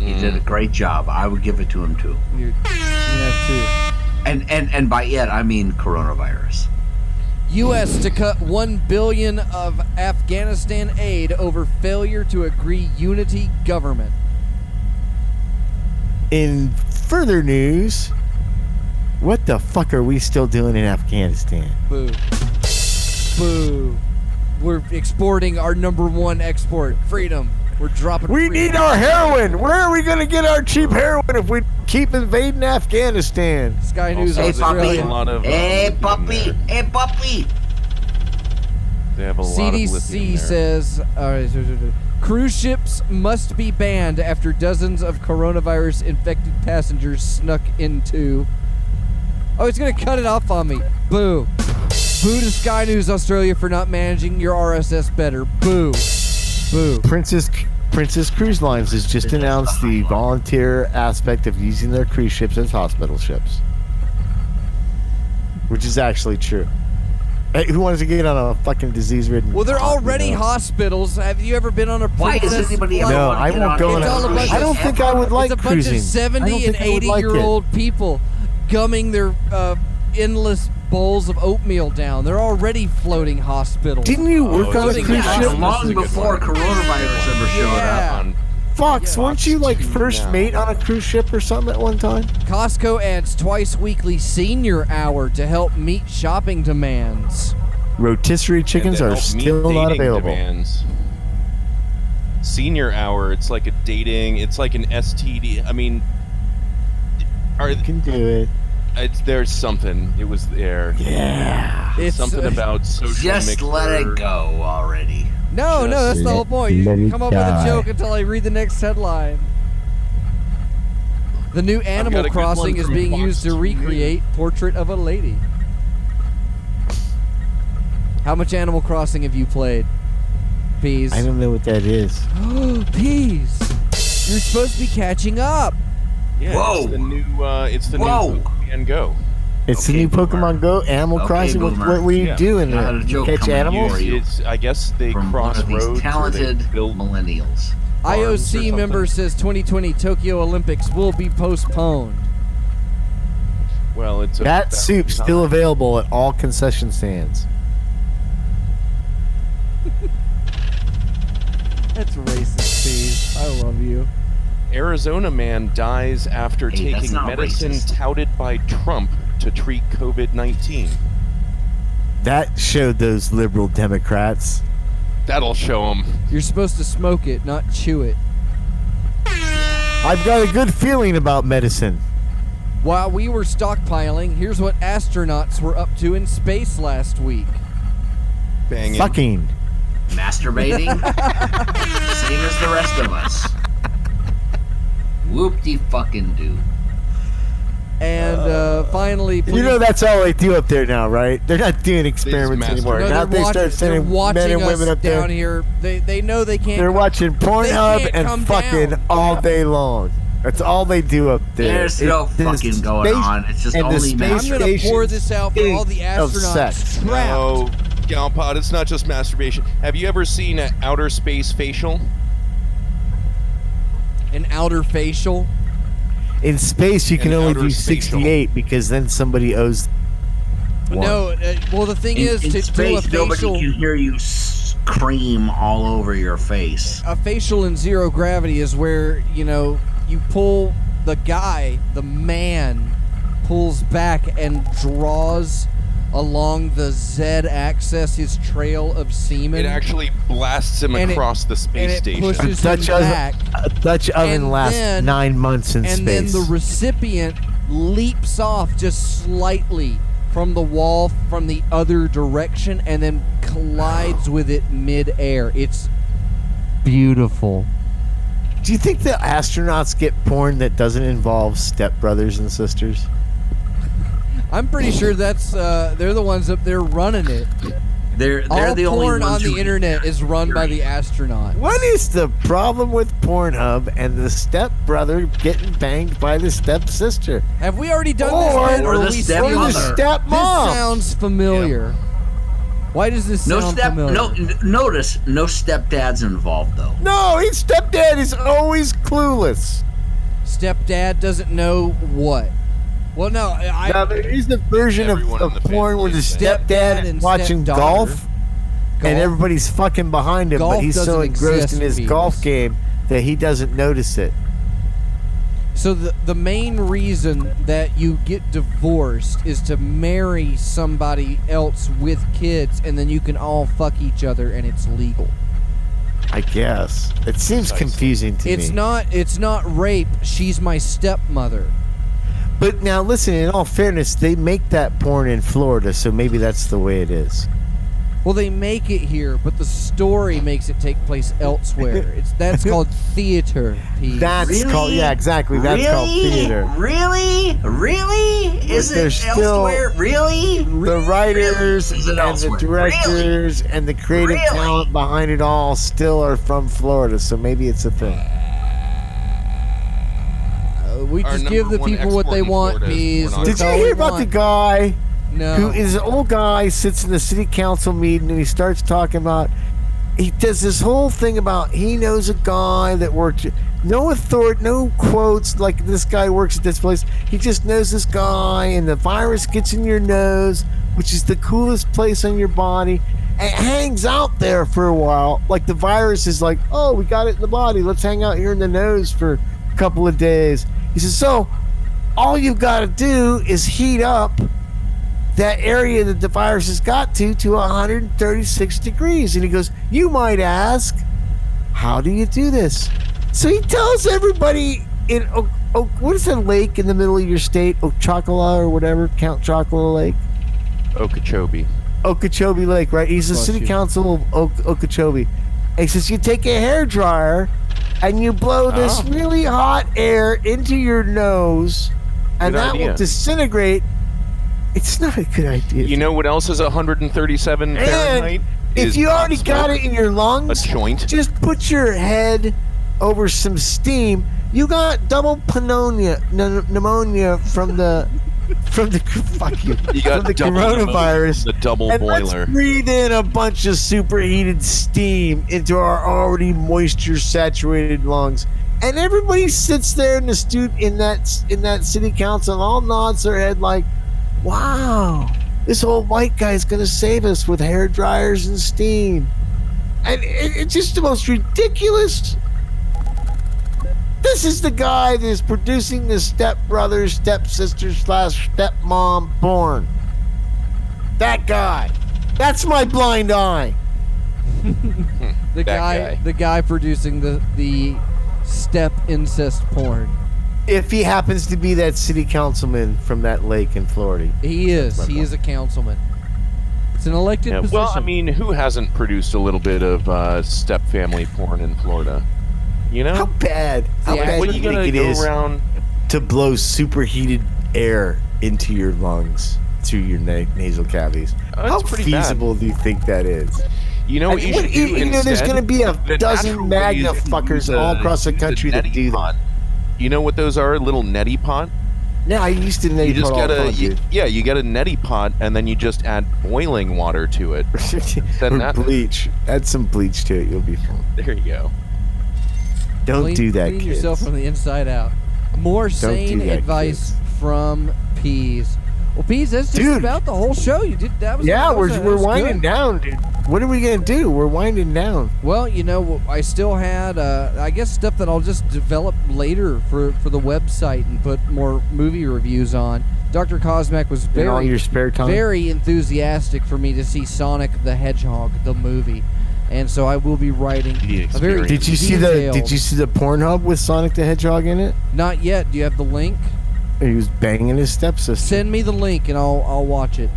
He did a great job. I would give it to him too. You have two. And by it I mean coronavirus. U.S. to cut $1 billion of Afghanistan aid over failure to agree unity government. In further news, what the fuck are we still doing in Afghanistan? Boo. Boo. We're exporting our #1 export, freedom. We're dropping We freedom. need our heroin. Where are we going to get our cheap heroin if we keep invading Afghanistan? Sky News Hey, Australia. puppy. Hey, puppy. Hey, puppy. They have a lot of lithium CDC there. says Cruise ships must be banned after dozens of coronavirus-infected passengers snuck into... Oh, he's going to cut it off on me. Boo. Boo to Sky News Australia for not managing your RSS better. Boo. Boo. Princess Cruise Lines has just announced the volunteer aspect of using their cruise ships as hospital ships. Which is actually true. Hey, who wants to get on a fucking disease-ridden... Well, they're already hospitals. Have you ever been on a Why princess does anybody flight? ever No, want to I get won't on go any on a... It's all a bunch I don't think I would like It's a cruising. bunch of 70 and 80-year-old people gumming their endless bowls of oatmeal down. They're already floating hospitals. Didn't you work on a floating cruise hospitals. ship? Long before coronavirus ever showed up. Fox, weren't you like first mate on a cruise ship or something at one time? Costco adds twice-weekly senior hour to help meet shopping demands. Rotisserie chickens are still not available. Demands. Senior hour, it's like a dating, it's like an STD. I mean, You can do it. there's something. It was there. Yeah. It's Something about social Just mixer. let it go already. No, that's the whole point. You let it come up with a die. joke until I read the next headline. The new Animal got a good Crossing one is from being Fox used to TV. recreate Portrait of a Lady. How much Animal Crossing have you played? Peas. I don't know what that is. Peas. You're supposed to be catching up. Yeah, Whoa. it's the new Whoa. Pokemon Go. It's the Okay, new Boomer. Pokemon Go, Animal Okay, Crossing. Boomer. What were you Yeah. doing I had there? a joke Catch coming animals? for you. It's I guess they From cross one of these roads. talented or they build millennials. farms or IOC something. member says 2020 Tokyo Olympics will be postponed. Well, it's That soup still available at all concession stands. That's racist, Peas. I love you. Arizona man dies after Hey, that's taking not medicine racist. touted by Trump to treat COVID-19. That showed those liberal Democrats. That'll show them. You're supposed to smoke it, not chew it. I've got a good feeling about medicine. While we were stockpiling, here's what astronauts were up to in space last week. Banging. Fucking. Masturbating? Same as the rest of us. Whoop-de-fucking-do. And finally, You know that's all they do up there now, right? They're not doing experiments masturbate. anymore. no, now they're they start they're sending watching men and us women up down there. here. They know they can't. They're watching Pornhub can't come and fucking down. all day long. That's all they do up there. There's no the fucking going space- on. It's just and the only space I'm gonna station pour this out for all the stinks of astronauts sex. trapped. No, Scalpod, it's not just masturbation. Have you ever seen an outer space facial? An outer facial. In space, you can An only outer do spatial. 68 because then somebody owes. one. No, well the thing is in to do a space, nobody facial. can hear you scream all over your face. A facial in zero gravity is where you pull the guy, the man, pulls back and draws along the Z-axis his trail of semen. It actually blasts him And it- across the and space it station. pushes Dutch him oven, back. a Dutch oven And lasts then- 9 months in And space. then the recipient leaps off just slightly from the wall from the other direction and then collides with it mid-air. It's beautiful. Do you think the astronauts get porn that doesn't involve stepbrothers and sisters? I'm pretty sure that's they're the ones up there running it. They're All the only porn ones on the who internet is run by the astronaut. What is the problem with Pornhub and the stepbrother getting banged by the stepsister? Have we already done Or- this? yet, or are the we stepmother. still Or the there? stepmom. This sounds familiar. Why does this no sound step. familiar? No, notice no stepdads involved though. No, his stepdad is always clueless. Stepdad doesn't know what. Well, no, Now, there is a version Everyone of in the porn where the family is Stepdad stepdad and watching stepdaughter. golf, and everybody's fucking behind him, Golf but he's so doesn't engrossed exist, in his Venus. golf game that he doesn't notice it. So the main reason that you get divorced is to marry somebody else with kids, and then you can all fuck each other, and it's legal. I guess it seems Precisely. confusing to It's me. not rape. She's my stepmother. But now, listen. In all fairness, they make that porn in Florida, so maybe that's the way it is. Well, they make it here, but the story makes it take place elsewhere. That's called theater. Pete. That's Really? called, yeah, exactly. That's called theater. Really? Is it elsewhere? Really? The writers Is it and the elsewhere? directors and the creative Really? talent behind it all still are from Florida, so maybe it's a thing. We Our just give the number one people what they export in want, Florida is Peas. Coronado. Did you hear about the guy No. who is an old guy, sits in the city council meeting, and he starts talking about, he does this whole thing about he knows a guy that worked, no authority, no quotes, like this guy works at this place. He just knows this guy, and the virus gets in your nose, which is the coolest place on your body, and it hangs out there for a while. Like the virus is like, oh, we got it in the body. Let's hang out here in the nose for a couple of days. He says, so all you've got to do is heat up that area that the virus has got to 136 degrees. And he goes, you might ask, how do you do this? So he tells everybody in, what is that lake in the middle of your state? Ochocala or whatever, Count Chocula Lake? Okeechobee Lake, right? He's the city council of Okeechobee. And he says, you take a hairdryer and you blow this really hot air into your nose, and Good that idea. will disintegrate. It's not a good idea. You know what else is 137 Fahrenheit? If Is you pot already got smoke. it in your lungs, A joint. just put your head over some steam. You got double pneumonia from the fuck you. You got from the double coronavirus. The double And boiler. let's breathe in a bunch of superheated steam into our already moisture-saturated lungs. And everybody sits there in that city council and all nods their head like, wow, this old white guy's gonna save us with hair dryers and steam. And it's just the most ridiculous. This is the guy that is producing the stepbrother, stepsister / stepmom porn. That guy. That's my blind eye. The guy producing the step incest porn. If he happens to be that city councilman from that lake in Florida. He is a councilman. It's an elected position. Well, I mean, who hasn't produced a little bit of step family porn in Florida? You know? How bad What are do you you gonna think it go is around? to blow superheated air into your lungs through your nasal cavities? How pretty feasible do you think that is? You know what you should do you know, there's instead? going to be a The dozen natural way is magna-fuckers to all use across the use a country that neti do that. pot. You know what those are? A little neti pot? Yeah, I used to You just get dude. you get a neti pot, and then you just add boiling water to it. Then Or that- bleach. Add some bleach to it. You'll be fine. There you go. Don't do that, Clean kids. yourself from the inside out. More sane do that, advice from Peas. Well, Peas, that's just Dude. about the whole show. You did that was Yeah, that was- that we're was winding good. down, dude. What are we gonna do? We're winding down. Well, you know, I still had, I guess, stuff that I'll just develop later for the website and put more movie reviews on. Dr. Cosmac was In all very, your spare time. very enthusiastic for me to see Sonic the Hedgehog, the movie, and so I will be writing a very Did you see detailed- the Pornhub with Sonic the Hedgehog in it? Not yet. Do you have the link? He was banging his stepsister. Send me the link and I'll watch it.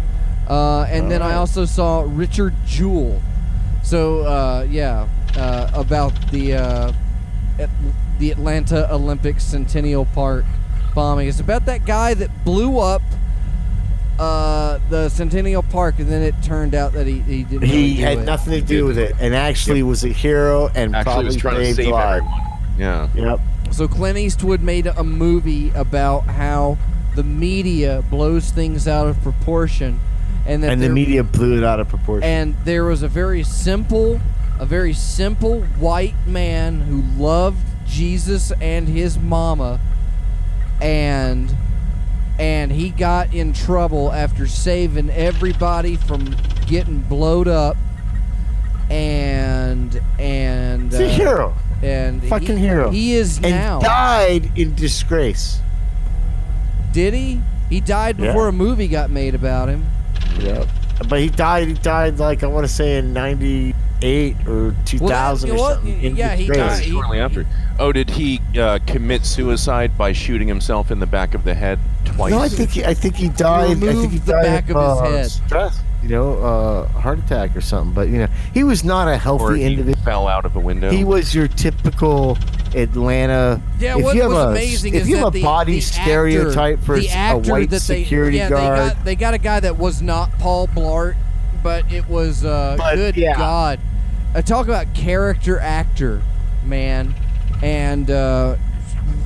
And then I also saw Richard Jewell. So about the Atlanta Olympic Centennial Park bombing. It's about that guy that blew up the Centennial Park, and then it turned out that he didn't. He really do had it. nothing to do with it, and actually was a hero and Actually, probably was trying to saved save lives. everyone. Yeah. Yep. So Clint Eastwood made a movie about how the media blows things out of proportion, and that And the there- media blew it out of proportion. And there was a very simple white man who loved Jesus and his mama, and he got in trouble after saving everybody from getting blowed up, and He's a hero. and Fucking he, hero. He is And now. died in disgrace. Did he? He died before Yeah. a movie got made about him. Yep. But he died like, I want to say in 98 or 2000 or something. In yeah, he disgrace. died. Shortly after. Oh, did he commit suicide by shooting himself in the back of the head twice? No, I think he died. I think he removed the died back of his head. stress. heart attack or something. But he was not a Or healthy he individual. fell out of a window. He was your typical Atlanta. Yeah, if what you have was a, amazing if is you that have a body stereotype for the a actor white that security guard. They got a guy that was not Paul Blart, but it was good yeah. God. Talk about character actor, man, and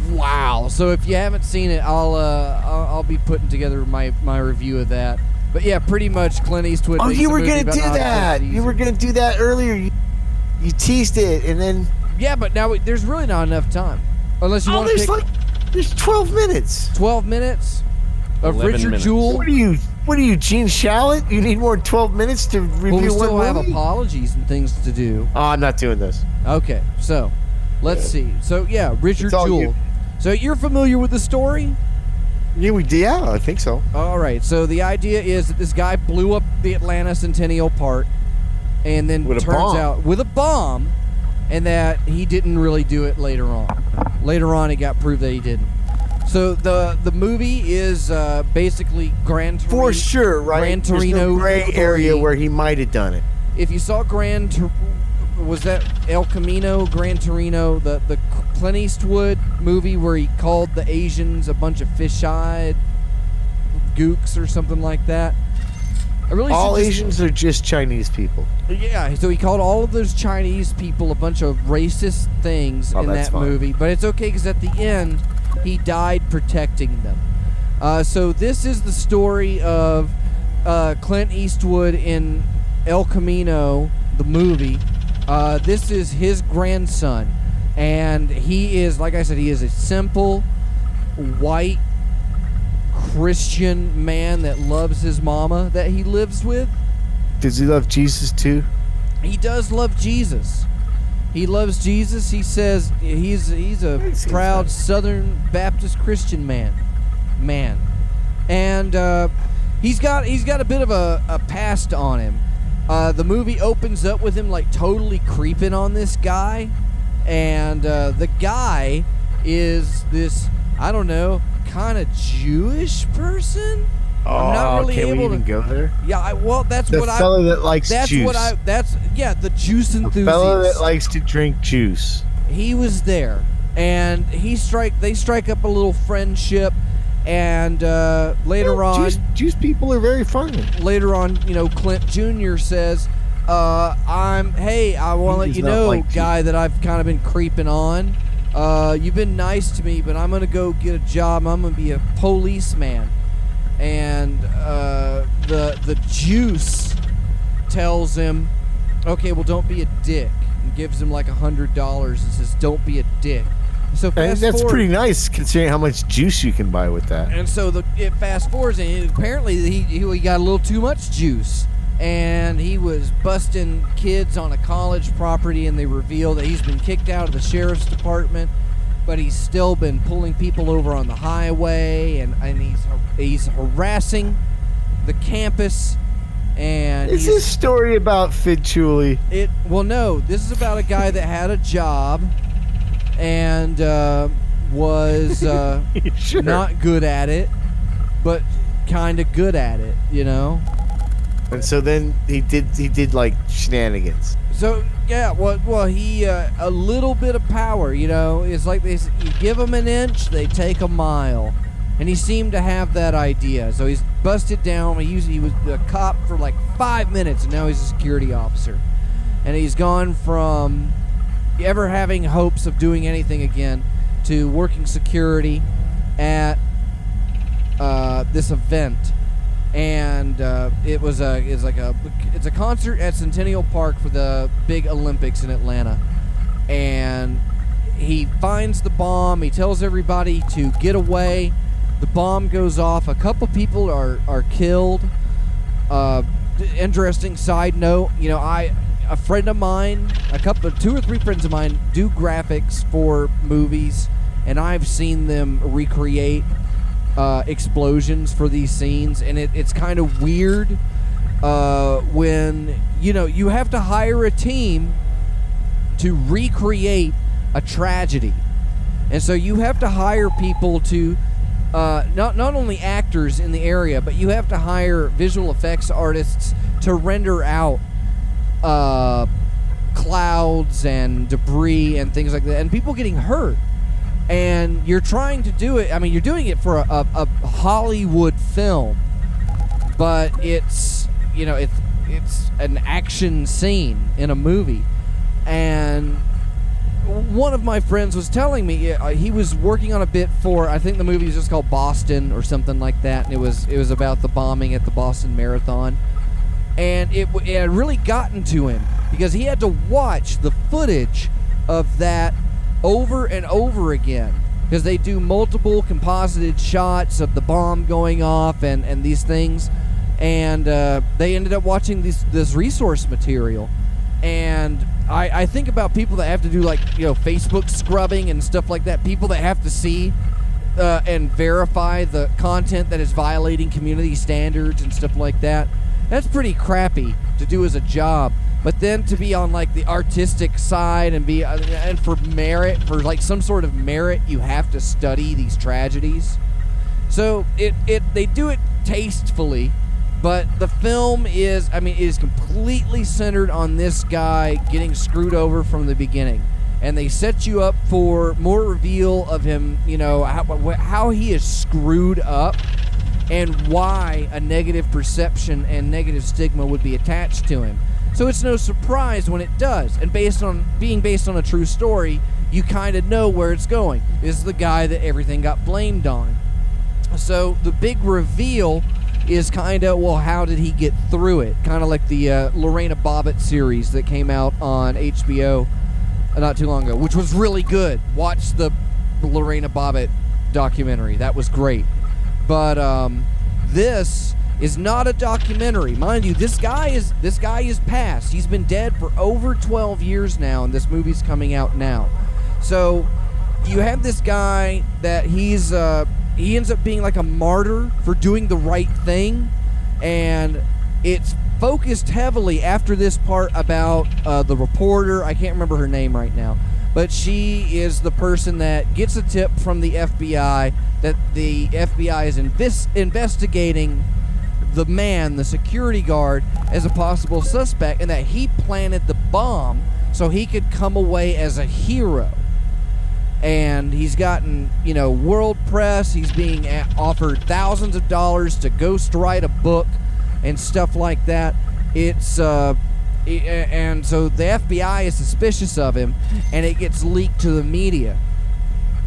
wow. So if you haven't seen it, I'll be putting together my review of that. But yeah, pretty much Clint Eastwood. Oh, makes you a were movie gonna about do not that. having You were Caesar. gonna do that earlier. You teased it, and then Yeah, but now there's really not enough time, unless you want to pick there's 12 minutes. 12 minutes of 11 Richard minutes. Jewell. What are you, Gene Shalit? You need more than 12 minutes to review Well, we one still have movie? apologies and things to do. Oh, I'm not doing this. Okay, so let's see. So yeah, Richard It's all Jewell. you. So you're familiar with the story? Yeah, I think so. All right. So the idea is that this guy blew up the Atlanta Centennial Park, and then With a turns bomb. out with a bomb, and that he didn't really do it later on. Later on, it got proved that he didn't. So the movie is basically Gran Torino. For sure, right? Gran There's Torino no gray 3. area where he might have done it. If you saw was that El Camino, Gran Torino, the Clint Eastwood movie where he called the Asians a bunch of fish-eyed gooks or something like that? I really All should just- Asians are just Chinese people. Yeah, so he called all of those Chinese people a bunch of racist things Oh, in that's that fine. movie, but it's okay because at the end, he died protecting them. So this is the story of Clint Eastwood in El Camino, the movie. This is his grandson, and he is, like I said, he is a simple, white, Christian man that loves his mama that he lives with. Does he love Jesus too? He does love Jesus. He loves Jesus. He says he's a proud Southern Baptist Christian man, and he's got a bit of a past on him. The movie opens up with him like totally creeping on this guy, and the guy is this, I don't know, kind of Jewish person. I'm not really can we able even to go there? Yeah, that's The what I. fellow that likes That's juice. the juice The enthusiast. fellow that likes to drink juice. He was there, and they strike up a little friendship, and later on, Juice people are very funny. Clint Jr. says, I want to let He's you not know, like guy, that I've kind of been creeping on. You've been nice to me, but I'm going to go get a job. I'm going to be a policeman. And the juice tells him, okay, well, don't be a dick. And gives him like $100 and says, don't be a dick. So And that's pretty nice considering how much juice you can buy with that. And so it fast forwards, and apparently he got a little too much juice, and he was busting kids on a college property, and they reveal that he's been kicked out of the sheriff's department, but he's still been pulling people over on the highway, and he's harassing the campus. And Is this story about Fidchuli? Well, no, this is about a guy that had a job and was Sure. not good at it, but kind of good at it, And so then he did like shenanigans. So yeah, well, he a little bit of power, It's like this: you give them an inch, they take a mile, and he seemed to have that idea. So he's busted down. He was a cop for like 5 minutes, and now he's a security officer, and he's gone from ever having hopes of doing anything again to working security at this event. And it's a concert at Centennial Park for the big Olympics in Atlanta. And he finds the bomb. He tells everybody to get away. The bomb goes off. A couple people are killed. Interesting side note, a friend of mine, 2 or 3 friends of mine do graphics for movies, and I've seen them recreate explosions for these scenes, and it's kind of weird when you have to hire a team to recreate a tragedy, and so you have to hire people to not only actors in the area, but you have to hire visual effects artists to render out clouds and debris and things like that, and people getting hurt. And you're trying to do it. I mean, you're doing it for a Hollywood film, but it's an action scene in a movie. And one of my friends was telling me he was working on a bit for, I think the movie was just called Boston or something like that, and it was about the bombing at the Boston Marathon. And it had really gotten to him because he had to watch the footage of that over and over again, because they do multiple composited shots of the bomb going off and these things, and they ended up watching this resource material. And I think about people that have to do Facebook scrubbing and stuff like that, people that have to see and verify the content that is violating community standards and stuff like that. That's pretty crappy to do as a job. But then to be on the artistic side and be and for some sort of merit, you have to study these tragedies. So they do it tastefully, but the film is completely centered on this guy getting screwed over from the beginning, and they set you up for more reveal of him, how he is screwed up and why a negative perception and negative stigma would be attached to him. So it's no surprise when it does. And based on a true story, you kind of know where it's going. This is the guy that everything got blamed on. So the big reveal is kind of, well, how did he get through it? Kind of like the Lorena Bobbitt series that came out on HBO not too long ago, which was really good. Watch the Lorena Bobbitt documentary. That was great. But this is not a documentary. Mind you, this guy is past. He's been dead for over 12 years now, and this movie's coming out now. So you have this guy that he ends up being like a martyr for doing the right thing, and it's focused heavily after this part about the reporter. I can't remember her name right now, but she is the person that gets a tip from the FBI that the FBI is investigating the security guard, as a possible suspect, and that he planted the bomb so he could come away as a hero. And he's gotten, world press. He's being offered thousands of dollars to ghostwrite a book and stuff like that. And so the FBI is suspicious of him, and it gets leaked to the media.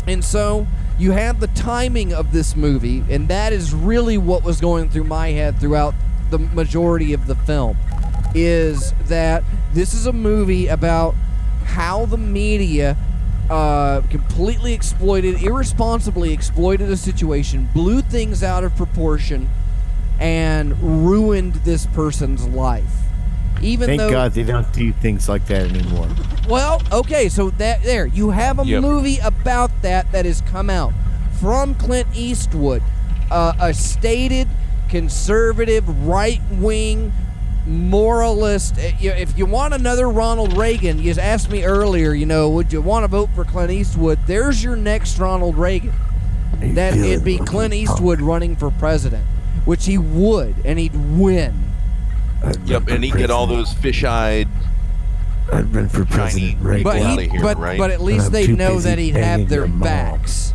And so you have the timing of this movie, and that is really what was going through my head throughout the majority of the film, is that this is a movie about how the media completely irresponsibly exploited a situation, blew things out of proportion, and ruined this person's life. Thank God they don't do things like that anymore. Well, okay, so you have a movie about that has come out from Clint Eastwood, a stated conservative, right-wing, moralist. If you want another Ronald Reagan, you asked me earlier, would you want to vote for Clint Eastwood? There's your next Ronald Reagan. It'd be Clint Eastwood running for president, which he would, and he'd win. Yep, and he'd get all those fish-eyed. I'd run for president. But at least they'd know that he'd have their backs.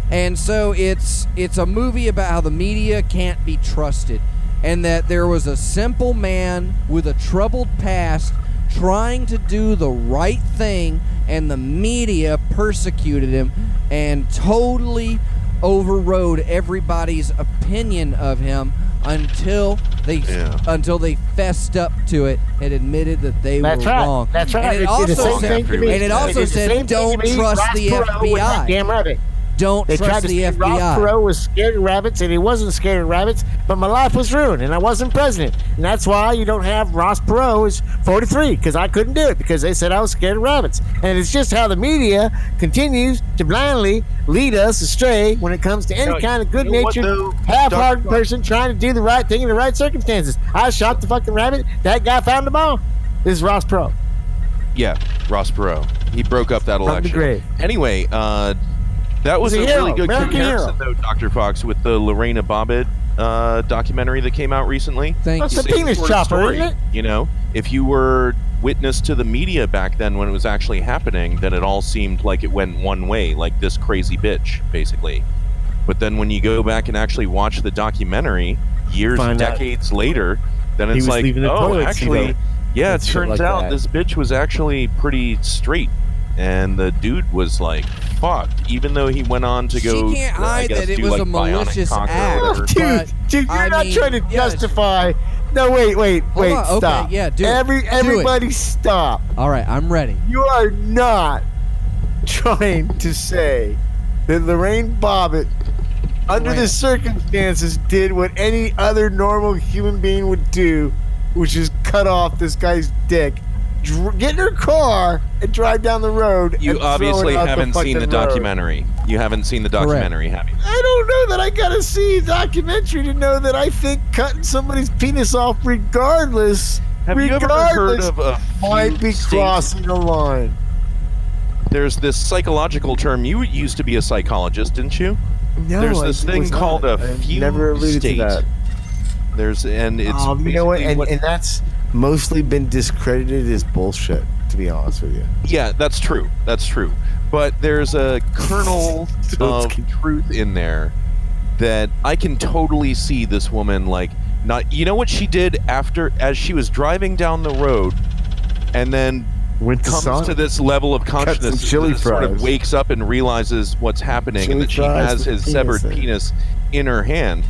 And so it's a movie about how the media can't be trusted, and that there was a simple man with a troubled past trying to do the right thing, and the media persecuted him and totally overrode everybody's opinion of him until they fessed up to it and admitted that they were wrong. That's right. And it also said don't trust the FBI. Damn right. Don't trust the FBI. Ross Perot was scared of rabbits, and he wasn't scared of rabbits, but my life was ruined, and I wasn't president. And that's why you don't have Ross Perot who's 43, because I couldn't do it, because they said I was scared of rabbits. And it's just how the media continues to blindly lead us astray when it comes to any kind of good-natured, half-hearted person trying to do the right thing in the right circumstances. I shot the fucking rabbit. That guy found the bomb. This is Ross Perot. Yeah, Ross Perot. He broke up that election. From the grave. Anyway, That was a He's a really hero, good American comparison, though, Dr. Fox, with the Lorena Bobbitt documentary that came out recently. Thank That's you. a penis Sort of chopper, story, isn't it? You know, if you were witness to the media back then when it was actually happening, then it all seemed like it went one way, like this crazy bitch, basically. But then when you go back and actually watch the documentary, decades later, then He it's was like, leaving the oh, toilet seat actually, up. yeah, it And shit turns like out that. this bitch was actually pretty straight. And the dude was like fucked, even though he went on to go. She can't hide that it do, was like, a bionic malicious cock or act. whatever. But, Dude, you're I not mean, trying to yeah, justify. No, wait, Hold on, okay, stop. yeah, do it. Everybody stop. All right, I'm ready. You are not trying to say that Lorraine Bobbitt, under the circumstances, did what any other normal human being would do, which is cut off this guy's dick, get in her car, and drive down the road. You and throw obviously it out haven't the seen the fucking road. documentary. You haven't seen the documentary, have you? I don't know that I gotta see a documentary to know that I think cutting somebody's penis off regardless Have you ever heard of a might be fugue state? crossing a line. There's this psychological term. You used to be a psychologist, didn't you? No, There's this thing called a fugue never alluded state. to that. It's You know what? basically And that's mostly been discredited as bullshit, to be honest with you. yeah, that's true. That's true. But there's a kernel of truth in there that I can totally see this woman like not. You know what she did as she was driving down the road, and then Went comes to this level of some consciousness, chili that sort of fries. wakes up and realizes what's happening, Chili and that she fries has with his severed penis in it. penis in her hand.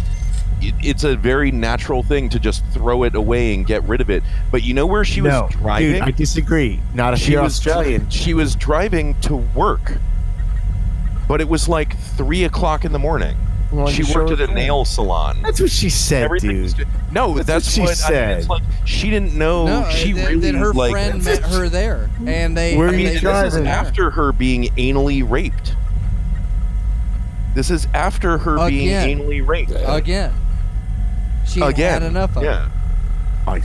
It's a very natural thing to just throw it away and get rid of it. But you know where she was driving? Dude, I disagree. Not if you're Australian. She was driving to work, but it was like 3 o'clock in the morning. Well, she you worked sure at a can. nail salon. That's what she said, Everything was dude. good. No, that's what she what I said. mean, it's like she didn't know. No, she then, really then her like. friend met her there, and they. Where and are you they- driving? This is after her being anally raped. This is after her being Again. anally raped. Again. She Again. had enough of it. Yeah.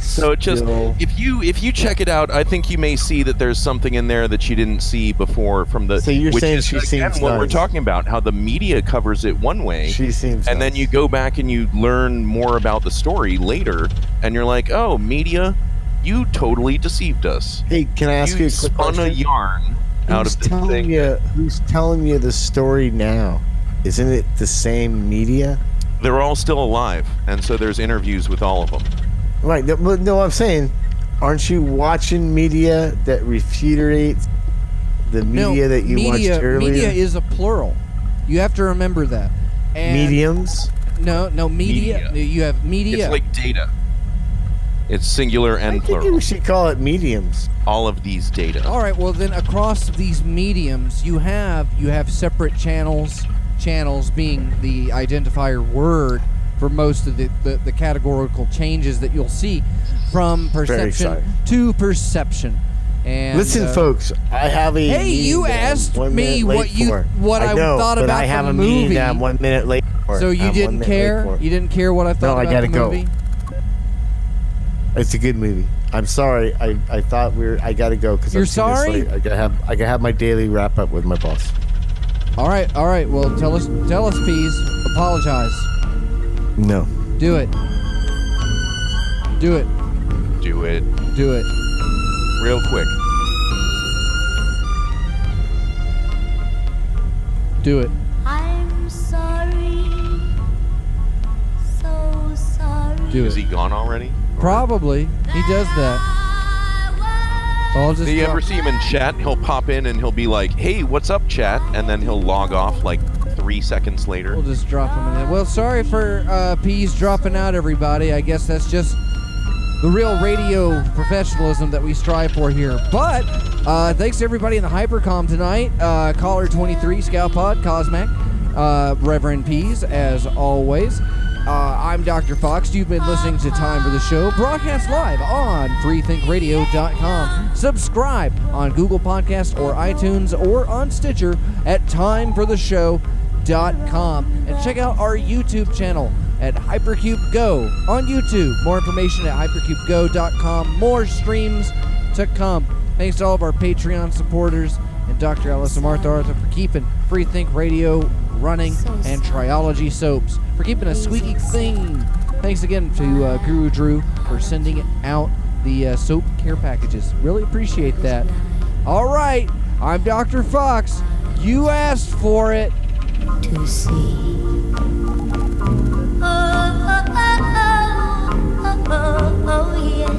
So it just if you check it out, I think you may see that there's something in there that you didn't see before from the. So you're which saying is, she again, seems what we're nice. talking about, how the media covers it one way, She seems and then nice. you go back and you learn more about the story later, and you're like, oh, media, you totally deceived us. Hey, can I ask you a quick spun question? a yarn out Who's of this telling thing. you? Who's telling you the story now? Isn't it the same media? They're all still alive, and so there's interviews with all of them. Right. No, I'm saying, aren't you watching media that refutates the media that you watched earlier? Media is a plural. You have to remember that. And Mediums. No, media. Media. You have media. It's like data. It's singular I and think plural. we should call it mediums. All of these data. All right. Well, then across these mediums, you have separate channels. Channels being the identifier word for most of the categorical changes that you'll see from perception exciting. to perception. And Listen, folks, I have a. Hey, meeting you that I'm asked 1 me minute late for. what I know, thought but about I have the a meeting movie. that I'm 1 minute late for. So you I'm 1 didn't minute care? late for. You didn't care what I thought I about gotta the go. movie? It's a good movie. I'm sorry. I thought I gotta go because You're I'm 2 sorry? minutes late. I gotta have my daily wrap up with my boss. All right. Well, tell us, Peas. Apologize. No. Do it. Do it. Do it Do it. real quick. Do it. I'm sorry, so sorry. Do Is it. he gone already? Probably. He does that. I'll just Do you drop- ever see him in chat? He'll pop in and he'll be like, "Hey, what's up, chat?" And then he'll log off like 3 seconds later. We'll just drop him in there. Well, sorry for Peas dropping out, everybody. I guess that's just the real radio professionalism that we strive for here. But thanks to everybody in the Hypercom tonight. Caller 23, Scalpod, Cosmac, Reverend Peas, as always. I'm Dr. Fox. You've been listening to Time for the Show, broadcast live on freethinkradio.com. Subscribe on Google Podcasts or iTunes or on Stitcher at timefortheshow.com. And check out our YouTube channel at Hypercube Go on YouTube. More information at hypercubego.com. More streams to come. Thanks to all of our Patreon supporters and Dr. Alice and Martha Arthur for keeping Free Think Radio running, and Triology Soaps for keeping us squeaky clean. Thanks again to Guru Drew for sending out the soap care packages. Really appreciate that. All right, I'm Dr. Fox. You asked for it. To see. Oh, yes.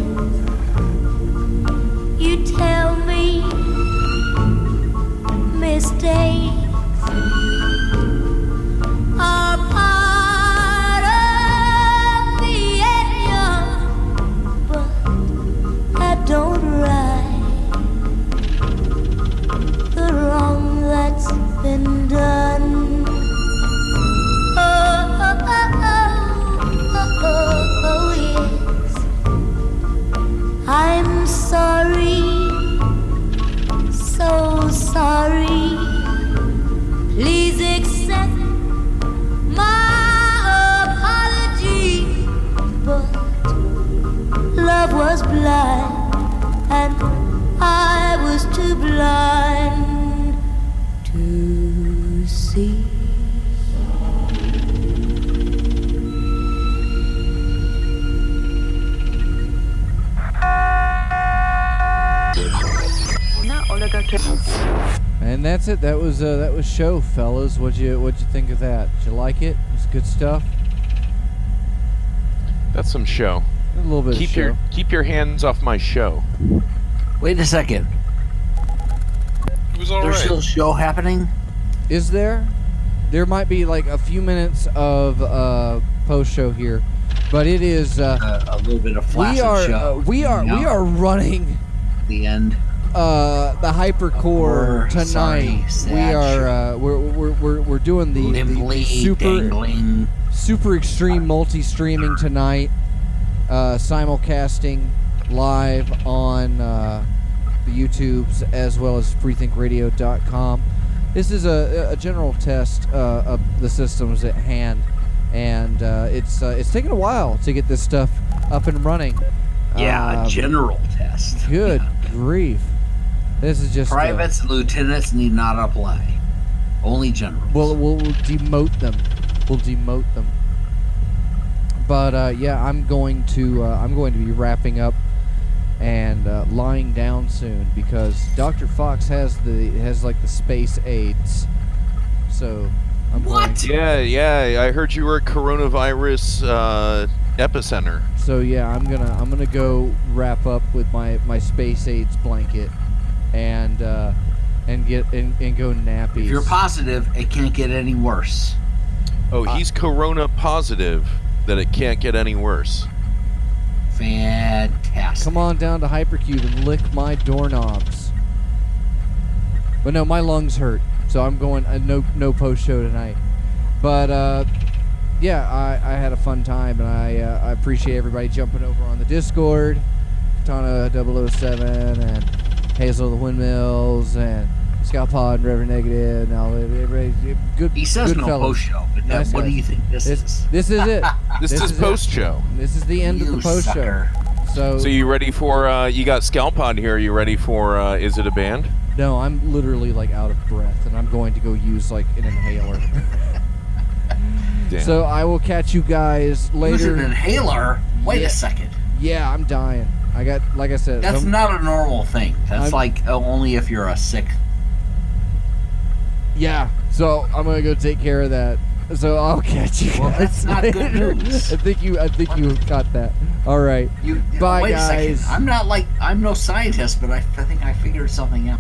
You tell me mistakes are part of being young, but that don't right the wrong that's been done. Oh, yes. I'm sorry, so sorry. Please accept my apology. But love was blind, and I was too blind to see. And that's it. That was show, fellas. What'd you think of that? Did you like it? It was good stuff. That's some show. A little bit of show. Keep your hands off my show. Wait a second. It was all There's right. still a show happening? Is there? There might be like a few minutes of post show here, but it is A little bit of flaccid show. we are running The end. the hypercore tonight. We're doing the Limply dangling. super extreme multi-streaming tonight, simulcasting live on the YouTubes as well as freethinkradio.com. This is a general test of the systems at hand, and it's taken a while to get this stuff up and running. Yeah, a general test. Good Yeah. grief. This is just Privates and lieutenants need not apply. Only generals. we'll demote them. We'll demote them. But yeah, I'm going to be wrapping up and lying down soon because Dr. Fox has like the space AIDS. So I'm What? Yeah. I heard you were at coronavirus epicenter. So yeah, I'm gonna go wrap up with my space AIDS blanket and go nappies. If you're positive, it can't get any worse. Oh, he's corona positive that it can't get any worse. Fantastic. Come on down to Hypercube and lick my doorknobs. But no, my lungs hurt, so I'm going no post show tonight. But yeah, I had a fun time, and I appreciate everybody jumping over on the Discord. Katana 007 and Hazel of the Windmills and Scalpod and Reverend Negative and all everybody. Good. He says good no fellas. post show, but Nice what do guys. you think this is? This is it. This is it. post show. This is the end of You the post sucker. show. So you ready for? You got Scalpod here. You ready for? Is it a band? No, I'm literally like out of breath, and I'm going to go use like an inhaler. Damn. So I will catch you guys Use an later. inhaler? Wait Yeah. a second. Yeah, I'm dying. I got, like I said, That's not a normal thing. That's only if you're a sick. yeah. So I'm gonna go take care of that. So I'll catch you. Well, guys that's not good later. news. I think you got that. All right. Bye, Wait a second. guys. I'm no scientist, but I think I figured something out.